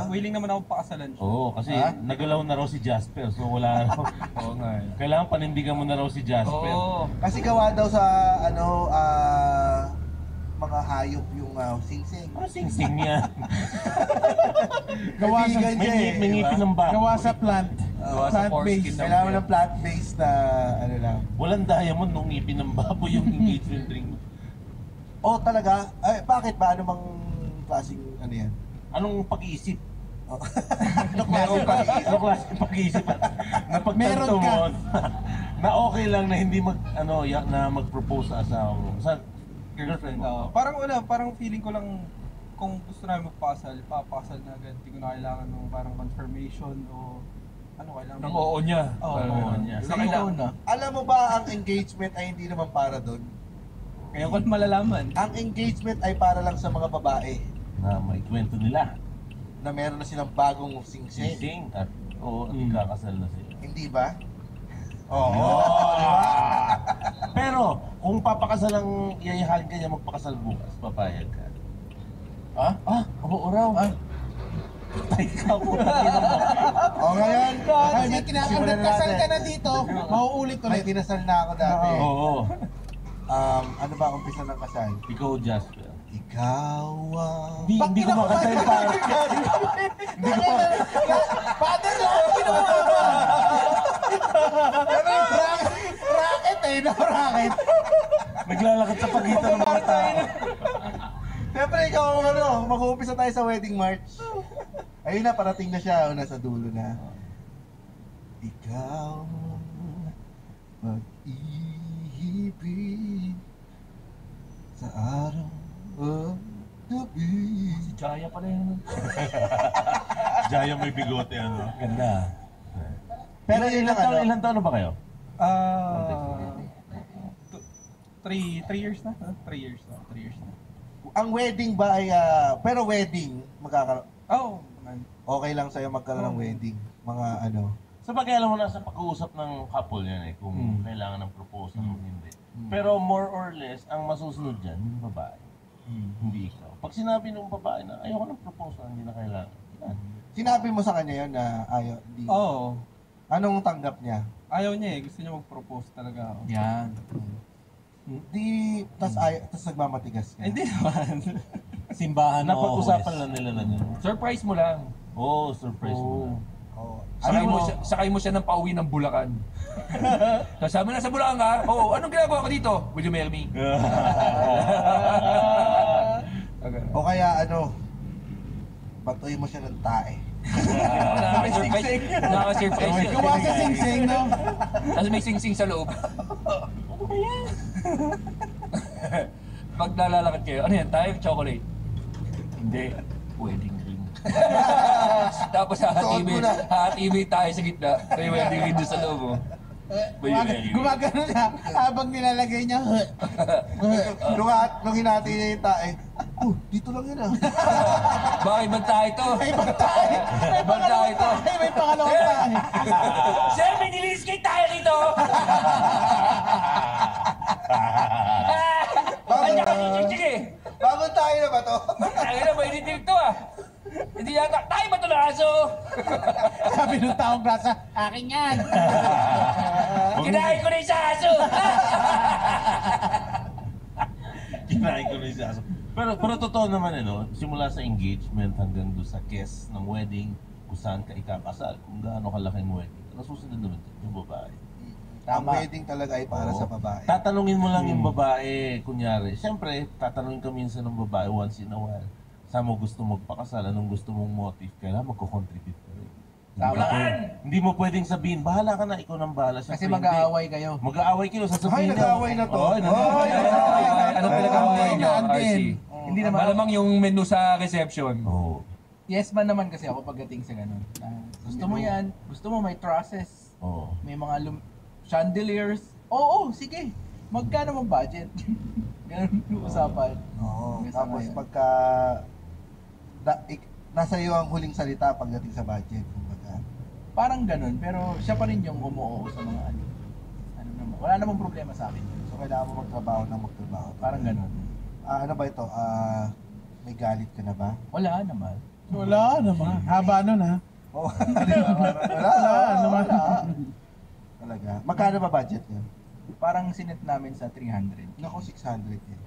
Willing naman ako pakasalan siya. Oo, kasi nagalaw na raw si Jasper. So wala raw. Oo nga eh. Kailangan panindigan mo na raw si Jasper. Oo. Kasi gawa daw sa, mga hayop yung sing-sing. Ano sing-sing yan? Gawa sa, Kaibigan niya eh, May ngipin ng bako. gawa sa plant. Gawa sa foreskin Plant-based. ng- Kailangan ng plant-based na, ano lang. Walang diamond nung ngipin ng baboy yung engagement ring. Oh, talaga? Ay, bakit ba? Ano bang klaseng, ano yan? Anong pag-iisip? Oh. Anong klaseng pag-iisip? Na pagtanto Meron ka. mo na okay lang na hindi na mag-propose sa asawa mo. Sa girlfriend mo. Parang feeling ko lang kung gusto namin magpakasal, papakasal na agad. Hindi ko na kailangan ng parang confirmation o kailangan. Nang oo niya. Oo, oo niya. Sa kailangan na. Alam mo ba, ang engagement ay hindi naman para doon? Kaya ko malalaman. Ang engagement ay para lang sa mga babae Na may kwento nila. na meron na silang bagong sing-sing. Sing at ikakasal na sila. Hindi ba? Oo. Pero kung papakasal ang yayahan ka niya magpakasal bukas, papayag ka. Oo raw. Patay ka po. O ngayon, Kasi kinakagad kasal ka na dito, mauulit May ulit. kinasal na ako dati. Oo. Ano ba ang umpisa ng kasal? Ikaw, Jasper. Ikaw ang... Hindi ko makanta yung part. Hindi ko pa. Father lang, kinuha. Racket eh, no racket. Naglalakad sa pagitan ng mga tao. Siyempre, ikaw ang mag-uumpisa tayo sa wedding march. Ayun na, parating na siya. Nasa dulo na. Ikaw ang pag-ibig sa araw at gabi. Si Jaya pala yun. Jaya may bigote, ano? Ganda. Pero yun lang ano. Ilan taon na ba kayo? 3 years na? 3 years na. Ang wedding ba ay... pero wedding, magkakaroon... Okay lang sa'yo magkaroon ng wedding. Mga ano... Sa bagay, alam mo na sa pag-uusap ng couple yan eh, kung kailangan ng proposal o hindi. Pero more or less, ang masusunod dyan, yung babae. Hindi ikaw. Pag sinabi ng babae na ayoko ng proposal, hindi na kailangan. Yan. Sinabi mo sa kanya yun na ayaw... Di, Oo. Anong tanggap niya? Ayaw niya eh. Gusto niya mag-propose talaga ako. Yan. Di... Tas nagmamatigas ka. Hindi naman. Simbahan o Napag-usapan lang nila na yun. Surprise mo lang. Oo, surprise mo. Oh. Sakay mo siya ng pauwi ng Bulacan. Sabi na sa Bulacan ka? Oo, anong ginagawa ko dito? Will you marry me? O kaya ano... Batuin mo siya ng tae. Nakaka-surprise. Gawa sa sing-sing, no? Tapos may sing-sing sa loob. Pag nalalakad kayo, ano yan? Tayo chocolate? Hindi. Wedding ring. Tapos hahatibay tayo sa gitna. May wedding ring doon sa loob. Oh. Gumagano na habang nilalagay niya. Nung hinati niya yung tae, dito lang yun ah. Bakit ibang tayo ito? May bantay! Ibang tayo ito. May pangalawang tayo. Sir, may niliskate tayo dito! Kanya ka chichig eh! Bagong tayo na ba to? Ay na, may initig to ah! Hindi yata, tayo ba ito na aso? Sabi ng taong grasa, akin yan. Kinain ko na yung sa aso! Kinain ko na yung aso. Pero totoo naman simula sa engagement hanggang doon sa kiss ng wedding, kung saan ka ikakasal, kung gaano kalaking wedding, nasusunod naman yung babae. Ang wedding talaga ay para Oo. sa babae. Tatanungin mo lang yung babae, kunyari. Siyempre, tatanungin ka minsan ng babae once in a while. Saan mo gusto magpakasal? Anong gusto mong motive? Kailangan magko-contribute ka rin. Tama. Hindi mo pwedeng sabihin, bahala ka na, ikaw nang bahala. Kasi Siyempre, mag-aaway kayo. hindi. Mag-aaway kayo, Ay, sasabihin nag-aaway na to. Oy, Oy, Anong pinag-aaway niyo, RC? Hindi naman. Malamang yung menu sa reception. Oo. Yes man naman kasi ako pagdating sa ganun. Gusto mo yan, gusto mo may trusses, Oo. may mga chandeliers. Oo, sige. Magkano mo budget? Ganun yung usapan. Oo. Hanggang sa Tapos ngayon. pagka nasa iyo ang huling salita pagdating sa budget, kumbaga. Parang ganun, pero siya pa rin yung umuo sa mga ano. Ano naman, wala namang problema sa akin. So kailangan mo magtrabaho ng magtrabaho. Parang ganun. Ano ba ito? May galit ka na ba? Wala naman. Wala naman. Haba nun ha. Oo. Wala. Wala naman. Talaga. Magkano ba budget niyo? Parang sinet namin sa 300. Nako, 600 eh.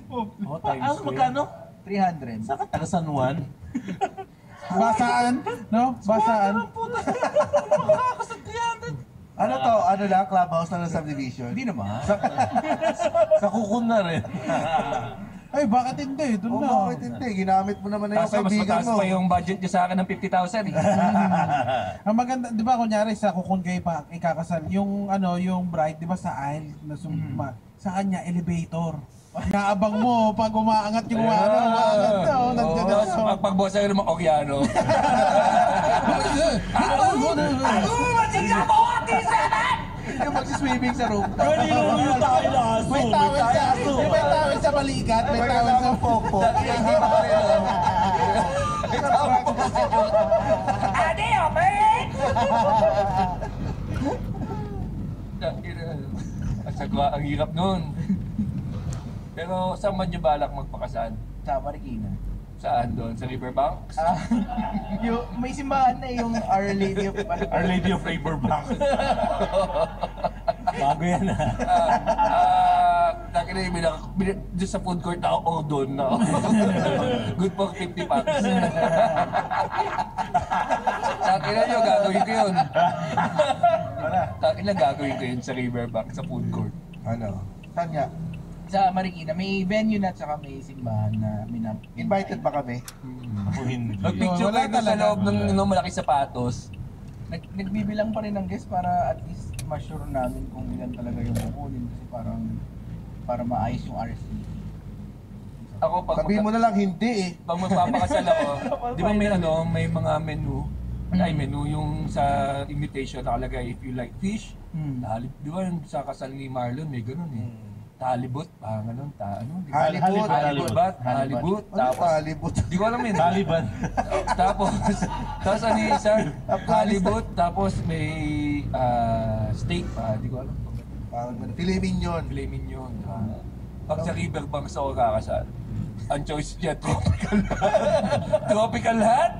Oh, times Ano, magkano? 300. Saan ka taga San Juan? Basaan, no? Basaan. Ano to? Ano lang? Clubhouse lang ng subdivision? Hindi naman. Sa Kukun na rin. Ay, bakit hindi? Doon Oo, na. bakit hindi? Ginamit mo naman na yung Tapos mas kaibigan mataas mo. pa yung budget niya sa akin ng 50,000 eh. Ang maganda, 'di ba kunyari sa kukun kayo pa ikakasal, yung ano, yung bride, 'di ba sa aisle na summa, sa kanya elevator. Naabang mo pag umaangat yung umaangat na, oh, nandiyan na. Tapos pagbosa yun naman Okiano. Yung magsiswimming sa rooftop. May tawel sa balikat, may tawel sa popo. Hindi pa rin. Asagwa, ang hirap nun. Pero saan man niyo balak magpakasal? Sa Marikina. Saan doon? Sa Riverbanks? Yung, may simbahan na yung Our Lady of Our Lady of Riverbank. Bago yan ha. Takin na yung doon sa food court na ako doon na ako. Good for 50 bucks. Takin na nyo, gagawin ko yun. Takin na gagawin ko yun sa Riverbank, sa food court. Ano? Saan nga? Sa Marikina, may venue na tsaka may simbahan na Invited ba kami? Ako hindi. Mag-picture Wala kayo doon sa talaga. loob ng malaking sapatos. Nagbibilang pa rin ng guest para at least ma-sure namin kung ilan talaga yung kukunin kasi parang para maayos yung RSVP. Ako pag Sabihin mo na lang hindi eh. pag magpapakasal ako, di ba may may mga menu, ay menu yung sa invitation nakalagay if you like fish, di ba yung sa kasal ni Marlon may ganun eh. Talibot, parang ganun, di ba? Halibut. Halibut, Ano tapos talibot? di ko alam yun. Taliban. Tapos ano yung isa? Halibut, tapos may steak pa, di ko alam. Parang filet mignon. Filet mignon. Pag sa Riverbanks ako kakasal, ang choice niya, tropical hat, tropical hat,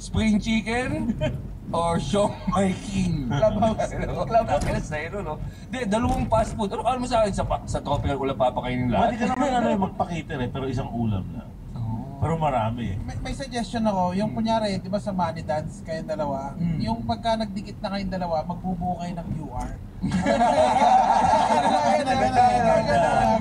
spring chicken, or Siomai King. Clubhouse. Clubhouse na yun, no? Di, dalawang fast food. Ano kala mo sa akin sa tropical ko lang papakainin Pwede ka lahat? naman magpakater pero isang ulam lang. Pero marami eh. may suggestion ako, yung kunyari, 'di ba sa money dance kayong dalawa, yung pagka nagdikit na kayong dalawa, magbubuo kayo ng QR.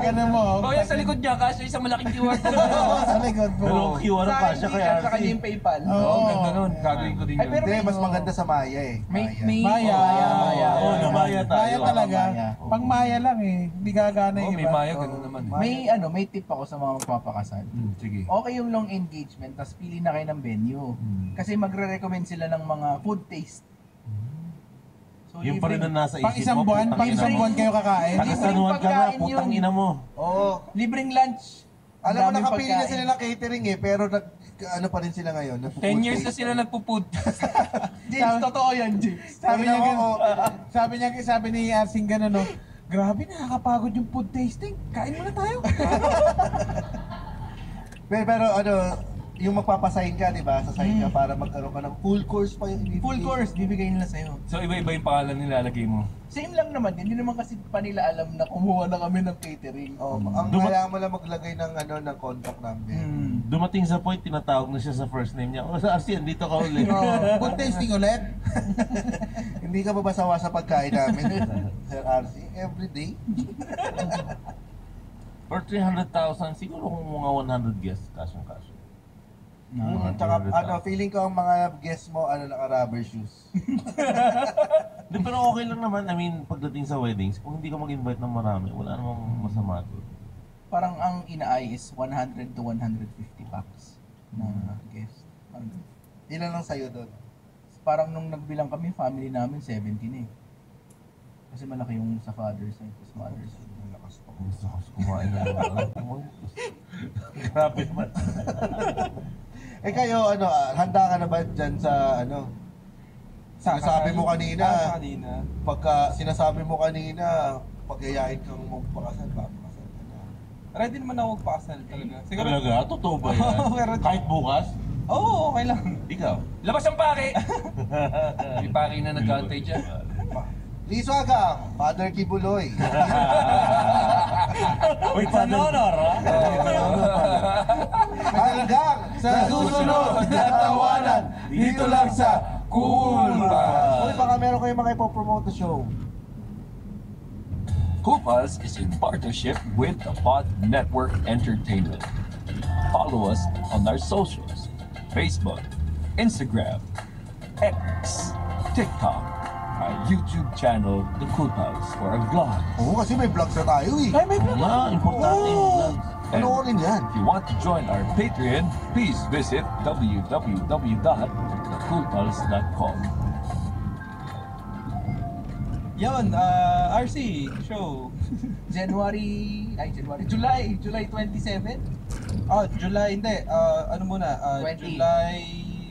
Ganun mo. O yan sa likod niya, kasi isang malaking QR code. Sa likod mo. Pero QR ang kasya kay Sa kanya RC. yung PayPal. Oo, ganda nun. Gagawin ko din Ay, yun. pero Hindi, mas may- maganda sa Maya eh. May Maya. Maya. Oo, namaya tayo. Maya talaga. Maya. Pang Maya lang eh. Hindi gagana Oo, yung may iba. maya, ganun naman. May tip ako sa mga magpapakasal. Sige. Okay yung long engagement, tapos pili na kayo ng venue. Kasi magre-recommend sila ng mga food taste. So, Yung pa rin libreng- na nasa Pang isip isang mo. buwan, putang pang ina isang mo. buwan kayo kakain. Taga San Juan ka nga, Pagkain putang yun. ina mo. Oo. Libreng lunch. Alam mo, Daming nakapili na pagkain. sila ng catering eh, pero ano pa rin sila ngayon? 10 years na sila nagpo-food. James, totoo yan, James. Sabi niya, oo. sabi ni Arsing gano'n, no, grabe, nakakapagod yung food tasting. Kain muna tayo. Pero ano, yung magpapasign ka, di ba? Sasign ka para magkaroon ka ng full course pa yung Full course, bibigay nila sa'yo. So iba-iba yung pangalan nilalagay mo. Same lang naman, hindi naman kasi pa nila alam na kumuha na kami ng catering. Oh, ang kailangan mo lang maglagay ng ano ng contact number. Dumating sa point, tinatawag na siya sa first name niya. O sa RC, dito ka ulit. Food tasting ulit. Hindi ka babasawa sa pagkain namin, Sir RC, every day. For 300,000, siguro kung mga 100 guests, kasyong-kasyo. Tsaka feeling ko ang mga guests mo naka-rubber shoes. Di, pero okay lang naman. I mean, pagdating sa weddings, kung hindi ka mag-invite ng marami, wala namang masama doon. Parang ang inaay is 100 to 150 packs na guest. Ilan lang sa'yo doon? Parang nung nagbilang kami, family namin 17 eh. Kasi malaki yung sa father's side, sa mother's side. Gusto ko kumain na grabe man. Kayo, handa ka na ba dyan sa sinasabi mo kanina, sinasabi mo kanina, pagyayain kang magpakasal, papakasal ka na. Ready naman ako magpakasal talaga. Siguro, Talaga? Totoo ba yan? Kahit bukas? Oo, okay lang. Ikaw? Labas ang pare! May pare na nag-aantay dyan. Liswagang, Father Kibuloy. Wait, honor, Hanggang sa susunod na tawanan, dito lang sa Cool Pals. Uy, baka meron kayong mga ipopromote na show. Cool Pals is in partnership with the Pod Network Entertainment. Follow us on our socials: Facebook, Instagram, X, TikTok, our YouTube channel, The Cool Pals, for a vlog. Oo, kasi may vlogs na tayo eh. Ay, may vlog. Importante yung vlogs. Panoorin yan. If you want to join our Patreon, please visit www.thecoolpals.com. Yun, RC show. July 27? July, hindi. Ano muna? 20. July,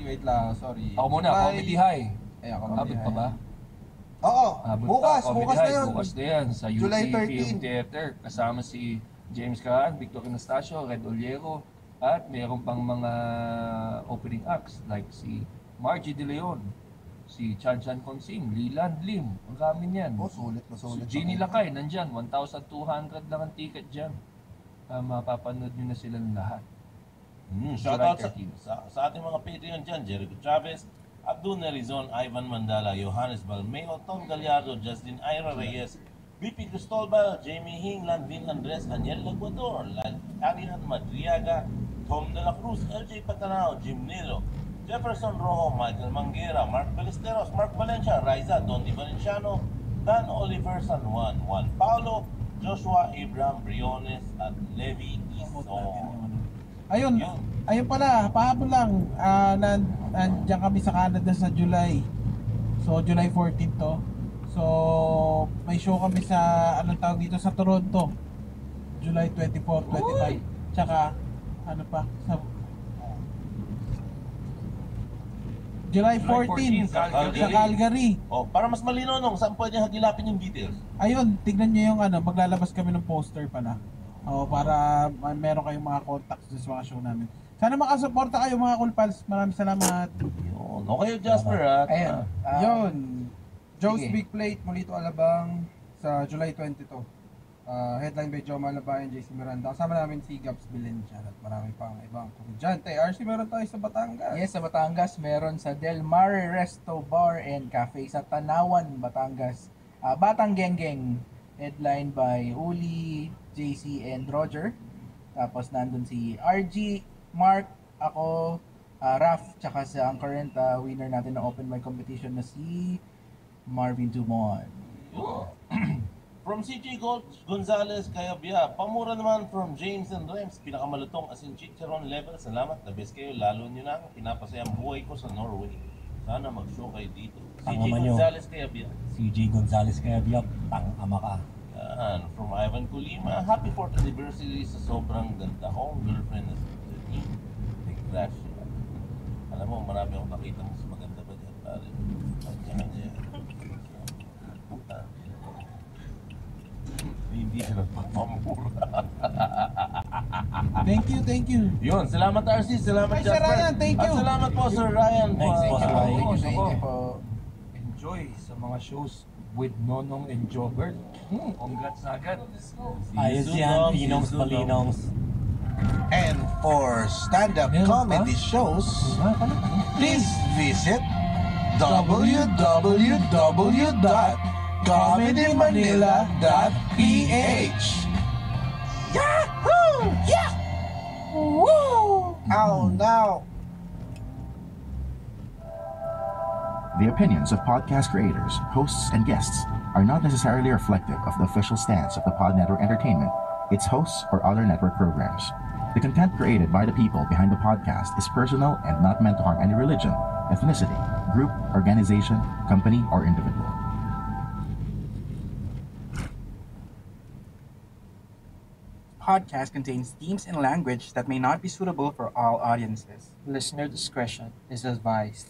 wait lang, sorry. Ako muna, July- Comedy High. Ay, ako Abot pa ba? Oo, Abot bukas pa, Comedy na High. yun. Bukas na yan sa UP July Film 13. Theater. Kasama si James Caan, Victor Anastasio, Red Oliero, at mayroon pang mga opening acts like si Margie De Leon, si Chan Chan Consing, Leland Lim, ang dami niyan. Sulit na Si sulit. Jeannie Lakay, nandyan, 1,200 lang ang ticket dyan. Mapapanood nyo na silang lahat. Shoutout July 13. sa ating mga Patreon dyan: Jericho Chavez, Abdul Nerizon, Ivan Mandala, Johannes Balmeo, Tom Gallardo, Justin Ira Reyes, BP Cristobal, Jamie Hing, Landvin Andres, Daniel Laguador, Arian Madriaga, Tom De La Cruz, LJ Patanao, Jim Nilo, Jefferson Rojo, Michael Manguera, Mark Ballesteros, Mark Valencia, Raiza, Don Di Valenciano, Dan Oliver San Juan, Juan Paulo, Joshua Abraham Briones, at Levi Ison. Ayun pala, pahabol lang. Nandiyan kami sa Canada sa July. So, July 14 to. So, may show kami sa, anong tawag dito, sa Toronto. July 24, 25. Tsaka, ano pa, sa July 14, sa Calgary. Para mas malinaw nung saan pwede hagilapin yung details. Ayun, tignan nyo yung maglalabas kami ng poster pala. Para meron kayong mga contacts sa mga show namin. Sana makasuporta kayo mga Cool Pals. Maraming salamat. Yun. Okay, Jasper, ha? Ayun. Yun. Joe's Sige. Big Plate, Molito Alabang sa July 22. Headline by Joe Malabay and JC Miranda. Kasama namin si Gabs Bilencha at marami pang ibang komedyante. RC, meron tayo sa Batangas. Yes, sa Batangas, meron sa Del Mar Resto Bar and Cafe sa Tanawan, Batangas. Batang Genggeng, headline by Uli, JC, and Roger. Tapos nandun si RG, Mark, ako, Raf, tsaka sa ang current winner natin ng open mic competition na si Marvin Dumont. From CJ Gonzalez, Kayabia. Pamura naman from James and Rems. Pinakamalutong asin chicharon level. Salamat, the best kayo. Lalo nyo na pinapasaya ang buhay ko sa Norway. Sana mag-show kayo dito. CJ Tama nyo. Gonzalez, Kayabia. CJ Gonzalez Kayabia, tang-ama ka. Yan. From Ivan Kulima. Happy 4th anniversary sa sobrang ganda kong girlfriend na si Janine. Big crush. Alam mo, marami akong nakita mo sa maganda ba dyan, pare. Kanya-kanya. Puta. Hindi siya nagpapamura. Thank you. Yun, salamat RC, salamat Ay, Sir Ryan, thank you. At salamat po Sir Ryan. Thanks po, Sir Ryan. Thank you po. Enjoy sa mga shows with Nonong and Jobert. Congrats na agad. Ayos yan, Pinongs Palinongs. And for stand-up comedy shows, please visit www.comedymanila.ph. Yahoo! Yeah! Woo! Ow, now! The opinions of podcast creators, hosts, and guests are not necessarily reflective of the official stance of the Pod Network Entertainment, its hosts, or other network programs. The content created by the people behind the podcast is personal and not meant to harm any religion, ethnicity, group, organization, company, or individual. Podcast contains themes and language that may not be suitable for all audiences. Listener discretion is advised.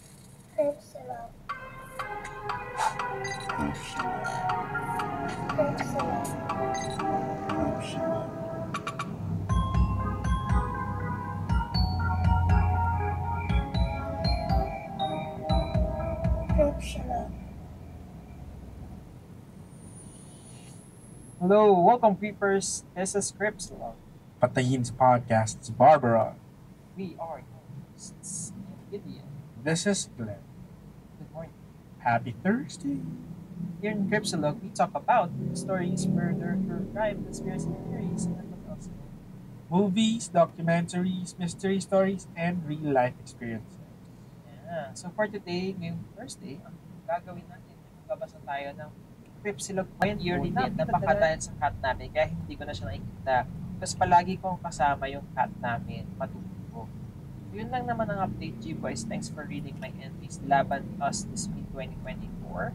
Hello, welcome peepers. This is Scripts Love. Patayin sa podcast, it's Barbara. We are your hosts, Gideon. This is Glenn. Good morning. Happy Thursday. Here in Cripsilog, we talk about stories, murder, true crime, conspiracy theories, and what else. Movies, documentaries, mystery stories, and real-life experiences. Yeah. So for today, ngayong Thursday, ang gagawin natin, magbabasa tayo ng Cripsilog. Ngayon, yearly din, napaka dahil sa cat namin, kaya hindi ko na siya nakikita. Tapos palagi kong kasama yung cat namin, matutulog. Yun lang naman ang update, G-Boys. Thanks for reading my entries. Laban us this week 2024.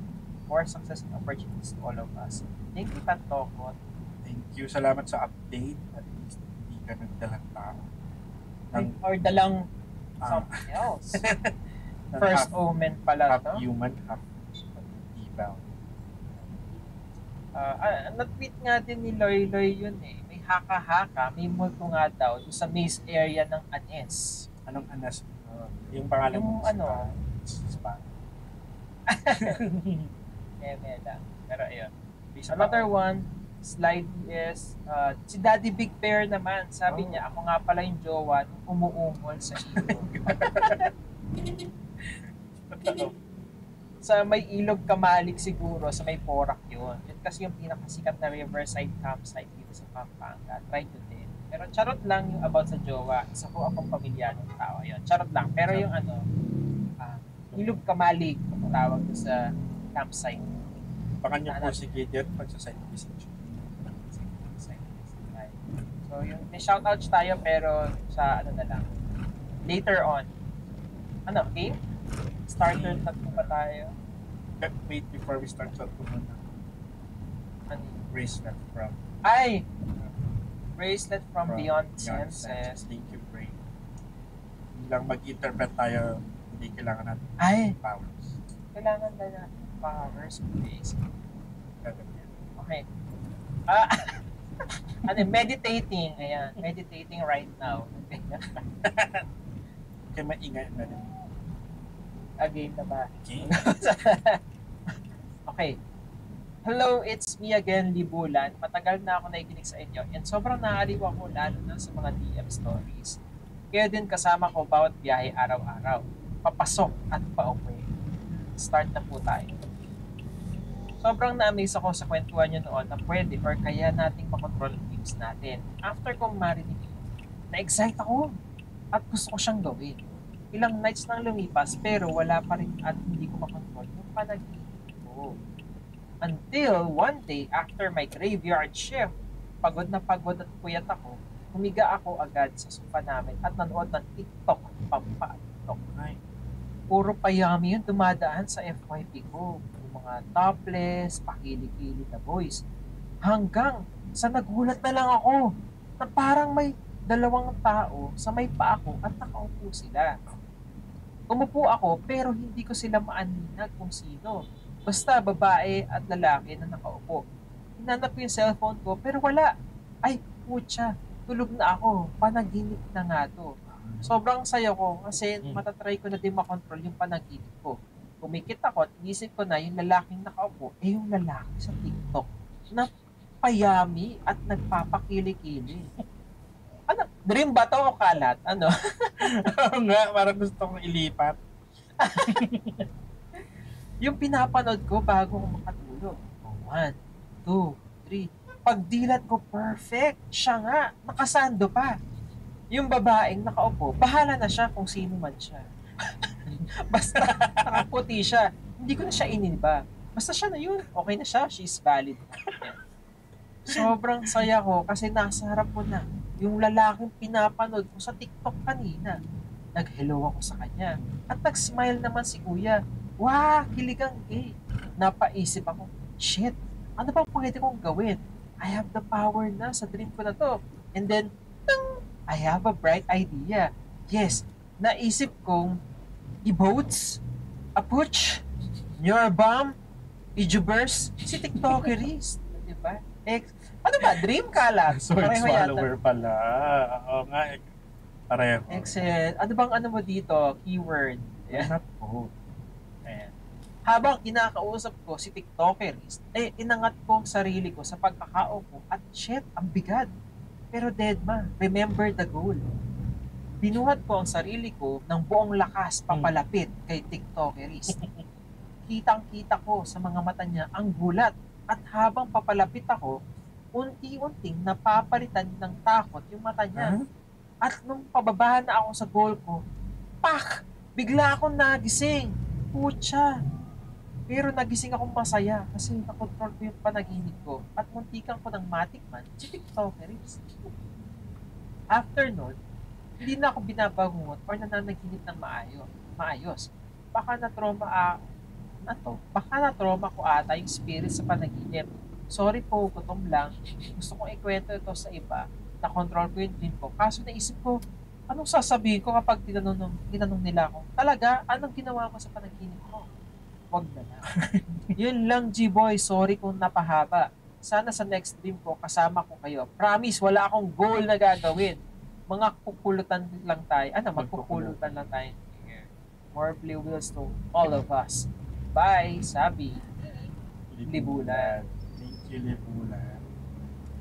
More success and opportunities to all of us. Thank you, Pantokot. Thank you. Salamat sa update. At least hindi ka nagdalang tao. Or dalang Ah. something else. First omen pala, half no? human, half evil. Na-tweet nga din ni Loy Loy yun eh. May haka-haka, may multo nga daw doon sa maze area ng Anes. Anong anas? Yung pangalan Yung mo? ano? Spa. Lang. Pero ayun. Another one, slide is, si Daddy Big Bear naman, sabi niya, ako nga pala yung jowa nung umuungol sa ilog. Sa may ilog Kamalik siguro, sa may Porac yun. Yun kasi yung pinakasikat na riverside campsite dito sa Pampanga. Try to din. Pero charot lang yung about sa jowa. Isa ko akong pamilyanong tao. Yun, charot lang. Pero yung ano, ilog Kamalik, ang tawag doon sa campsite. Baka niyo po si Gideon magsaside visit. So yun, may shoutouts tayo pero sa ano na lang. Later on. Ano, game? Starter tatlo pa tayo. Wait, before we start, sa muna. Ano? Bracelet from Ay! Bracelet from Beyond Senses. Thank you, Brain. Hindi lang mag-interpret tayo, hindi kailangan natin Ay! powers. Kailangan na natin powers, please. Okay. Ano, meditating. Ayan, meditating right now. Okay, maingay na rin. Game na ba? Okay. Okay. Hello, it's me again, Libulan. Matagal na ako nakikinig sa inyo and sobrang naaliw ako lalo na sa mga DM stories. Kaya din kasama ko bawat biyahe araw-araw. Papasok at pauwi. Start na po tayo. Sobrang na-amaze ako sa kwentuhan nyo noon na pwede or kaya nating makontrol ang dreams natin. After kong marinig yun, na-excite ako at gusto ko siyang gawin. Ilang nights nang lumipas pero wala pa rin at hindi ko makontrol yung panaginip ko. Until one day after my graveyard shift, pagod na pagod at puyat ako, humiga ako agad sa sofa namin at nanood ng TikTok, pampa-TikTok. Puro payami yun dumadaan sa FYP ko. Yung mga topless, pakili-kili na boys. Hanggang sa nagulat na lang ako na parang may dalawang tao sa may paa ko at nakaupo sila. Umupo ako pero hindi ko sila maaninag kung sino. Basta babae at lalaki na nakaupo. Hinanap ko yung cellphone ko pero wala. Ay, putya, tulog na ako. Panaginip na nga to. Sobrang saya ko kasi matatry ko na din makontrol yung panaginip ko. Kumikit ako at inisip ko na yung lalaking nakaupo yung lalaki sa TikTok na payami at nagpapakili-kili. Ano? Dream ba to o kalat? Ano? Oo nga, parang gusto kong ilipat. Yung pinapanood ko bago ko makatulog. 1, 2, 3. Pagdilat ko, perfect. Siya nga, nakasando pa. Yung babaeng nakaupo, bahala na siya kung sino man siya. Basta nakaputi siya. Hindi ko na siya iniba. Basta siya na yun. Okay na siya. She's valid. Sobrang saya ko kasi nasa harap ko na yung lalaking pinapanood ko sa TikTok kanina. Nag-hello ako sa kanya. At nag-smile naman si kuya. Wow, kiligang gay. Napaisip ako, shit, ano bang pwede kong gawin? I have the power na sa dream ko na to. And then, tang, I have a bright idea. Yes, naisip kong i-boats, approach, your bomb, i-jubers, si TikTokeries. Diba? Ano ba? Dream ka lang. Sword Pareho yata. swallower pala. Oo nga. Pareho. Excellent. Ano bang ano mo dito? Keyword. Not po. Ayan. Habang kinakausap ko si TikTokeries, inangat ko ang sarili ko sa pagkakaupo at shit, ang bigat. Pero deadma, remember the goal. Binuhat ko ang sarili ko ng buong lakas papalapit kay TikTokeries. Kitang-kita ko sa mga mata niya ang gulat at habang papalapit ako, unti-unting napapalitan ng takot yung mata niya. At nung pababa na ako sa goal ko, pak! Bigla akong nagising. Putya! Pero nagising akong masaya kasi nakontrol ko yung panaginip ko at muntikan ko ng matikman si TikTokeries. After nun, hindi na ako binabangungot or nananaginip ng maayos. Baka na-trauma ko ata yung spirit sa panaginip. Sorry po, gutom lang. Gusto kong ikwento ito sa iba. Na-control ko yung dream ko. Kaso naisip ko, anong sasabihin ko kapag tinanong nila ako? Talaga, anong ginawa ko sa panaginip ko? Wag na lang. Yun lang, G-Boy. Sorry kung napahaba. Sana sa next dream ko, kasama ko kayo. Promise, wala akong goal na gagawin. Mga kukulutan lang tayo. Magkukulutan lang tayo. More play wheels to all of us. Bye, sabi. Libulan. Thank you, Libulan.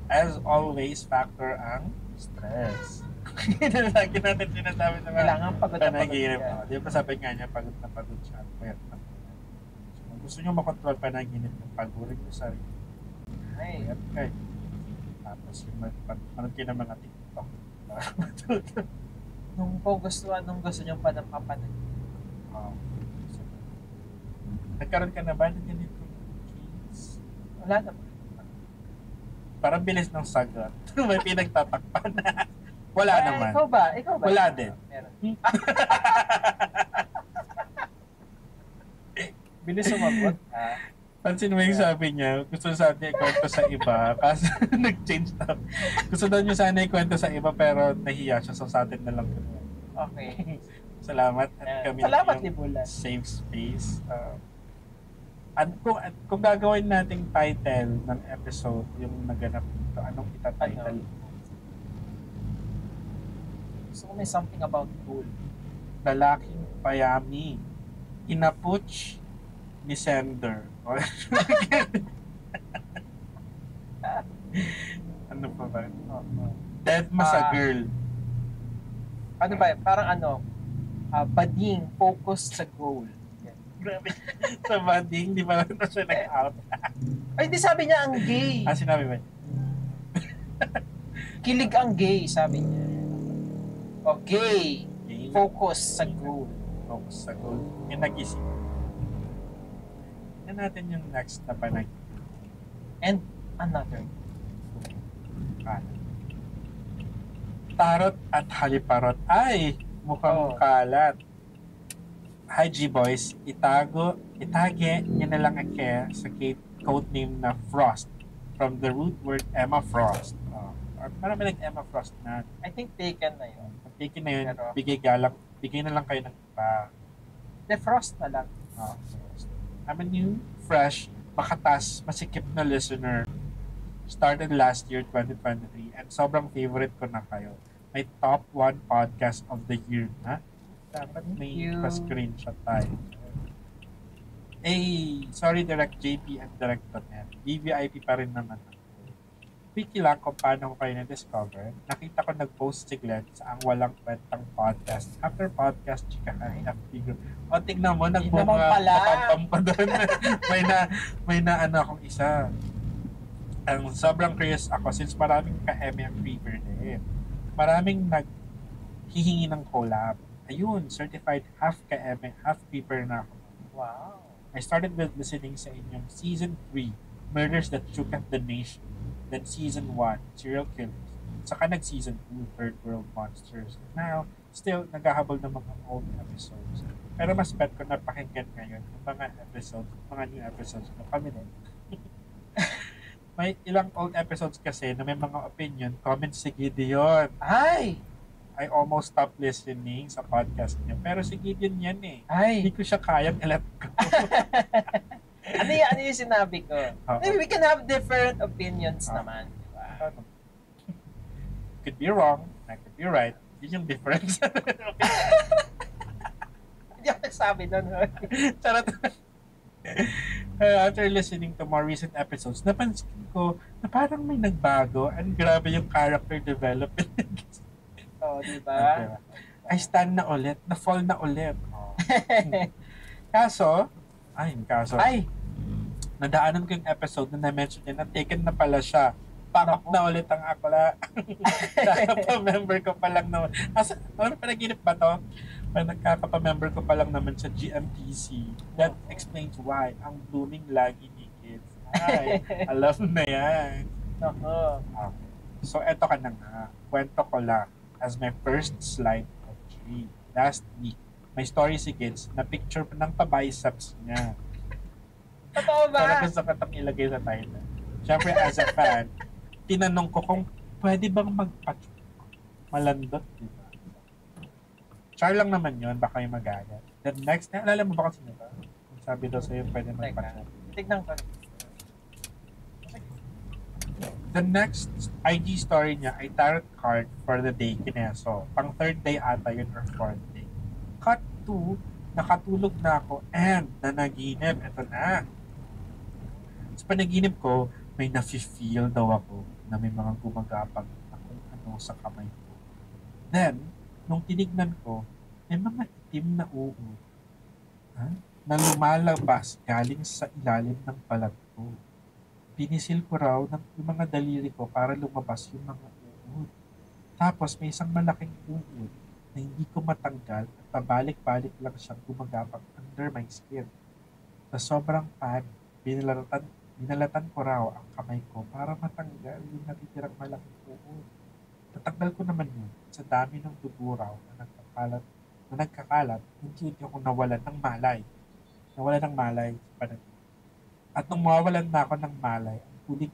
As always, factor ang stress. Lagi natin sinasabi sa mga Kailangan pagod na pagod panaginip. yan. Di ba sabi nga niya, pagod na pagod siya. Pwede na. So, kung gusto nyo makontrol panaginip ng pagurin ko sarili. Ay, Okay. Tapos yung manood kayo ng mga TikTok. nung gusto nyo pa ng papanagin. Nagkaroon ka na ba ng ganito? Kids? Wala naman. Parang bilis ng sagot. May pinagtatakpan na. Wala naman. Ikaw ba? Wala din. Meron. Bilis sumagot. Pansin mo yung sabi niya, gusto sa atin ikwento sa iba, kasi nag-change na. Gusto daw niyo sana ikwento sa iba, pero nahiya siya, so sa atin na lang. Okay. Salamat. At kami Salamat, yung Libulan. safe space. At kung gagawin nating title ng episode, yung naganap dito, anong itatitle? Gusto ko may something about gold. Lalaking payami, inaputch ni sender. Ano pa ba? Deadma sa girl. Ano ba? Parang bading, focus sa goal. Grabe. Sa bading, di ba na siya nag-out? Ay, di sabi niya ang gay. Sinabi ba? Kilig ang gay, sabi niya. O, gay. Focus sa goal. Focus sa goal. Yung nag-isip. Yan natin yung next na panag. And another. Tarot at haliparot. Ay, mukhang kalat. Hi G-Boys, itage niyo na lang ake sa codename na Frost from the root word Emma Frost. Marami nag-Emma Frost na. I think taken na yun. Taken na yun, Pero, bigay na lang kayo ng iba. Defrost na lang. I'm a new, fresh, makatas, masikip na listener. Started last year, 2023, and sobrang favorite ko na kayo. May top 1 podcast of the year na. Dapat may pa-screenshot tayo. Sorry Direct JP and Direct Tonet. VVIP pa rin naman. Wiki lang kung paano ko kayo na-discover. Nakita ko nag-post si Glenn sa ang walang kwentang podcast. After podcast, chikahan, FB group. O, tignan mo, nagpapam pa doon. may na akong isa. Ang sobrang curious ako since maraming ka-eme ang creeper din. Maraming naghihingi ng collab. Ayun, certified half ka-eme, half creeper na ako. Wow. I started with listening sa inyong Season 3, Murders That Shook Up the Nation. Then Season 1, Serial Killers. Saka nag-Season 2, Third World Monsters. Now, still, naghahabol ng mga old episodes. Pero mas bet ko na pakinggan ngayon yung mga episodes, mga new episodes na kami din. May ilang old episodes kasi na may mga opinion, comments si Gideon. Ay! I almost stopped listening sa podcast niya. Pero si Gideon yan eh. Ay! Hindi ko siya kayang i-let go. Ano yung sinabi ko? Maybe we can have different opinions Oo. naman. Diba? Could be wrong, I could be right. Yun yung difference. Hindi ako nagsabi doon. Charot. After listening to more recent episodes, napansin ko na parang may nagbago and grabe yung character development. Oo, diba? I stand na ulit, na-fall na ulit. Kaso, nadaanan ko yung episode na na-mention niya na taken na pala siya. Pack up na ulit ang akla. Nakakapamember ko pa lang naman. Ano panaginip ba to? Nagkakapamember ko pa lang naman sa GMTC. That explains why ang blooming lagi ni kids. Ay, alam na yan. Oo. Okay. So, eto ka na nga. Kwento ko lang. As my first slide of 3. Last week, may story si kids na picture pa ng pabiceps niya. Totoo ba? Pero gusto ko itong ilagay sa title. Siyempre, as a fan, tinanong ko kung pwede bang malandot, diba? Char lang naman yun, baka yung magaya. Then next, alala mo ba kasi nito? Sabi daw sa'yo, pwede magpatch. Tignan ko. The next IG story niya ay tarot card for the day kineso. Pang third day ata yun or fourth day. Cut 2, nakatulog na ako and nanaginip. Ito na. Sa panaginip ko, may nafe-feel daw ako na may mga gumagapag na kung ano sa kamay ko. Then, nung tinignan ko, may mga itim na uod na lumalabas galing sa ilalim ng balat ko. Pinisil ko raw yung mga daliri ko para lumabas yung mga uod. Tapos may isang malaking uod na hindi ko matanggal at pabalik-balik lang siyang gumagapang under my skin. Sa sobrang panik, binalatan ko raw ang kamay ko para matanggal yung natitirang malaking uod. Natanggal ko naman yun sa dami ng dugo raw na nagkakalat, hindi ako nawalan ng malay. Nawalan ng malay sa panaginip. At nung mawawalan na ako ng malay, ang huling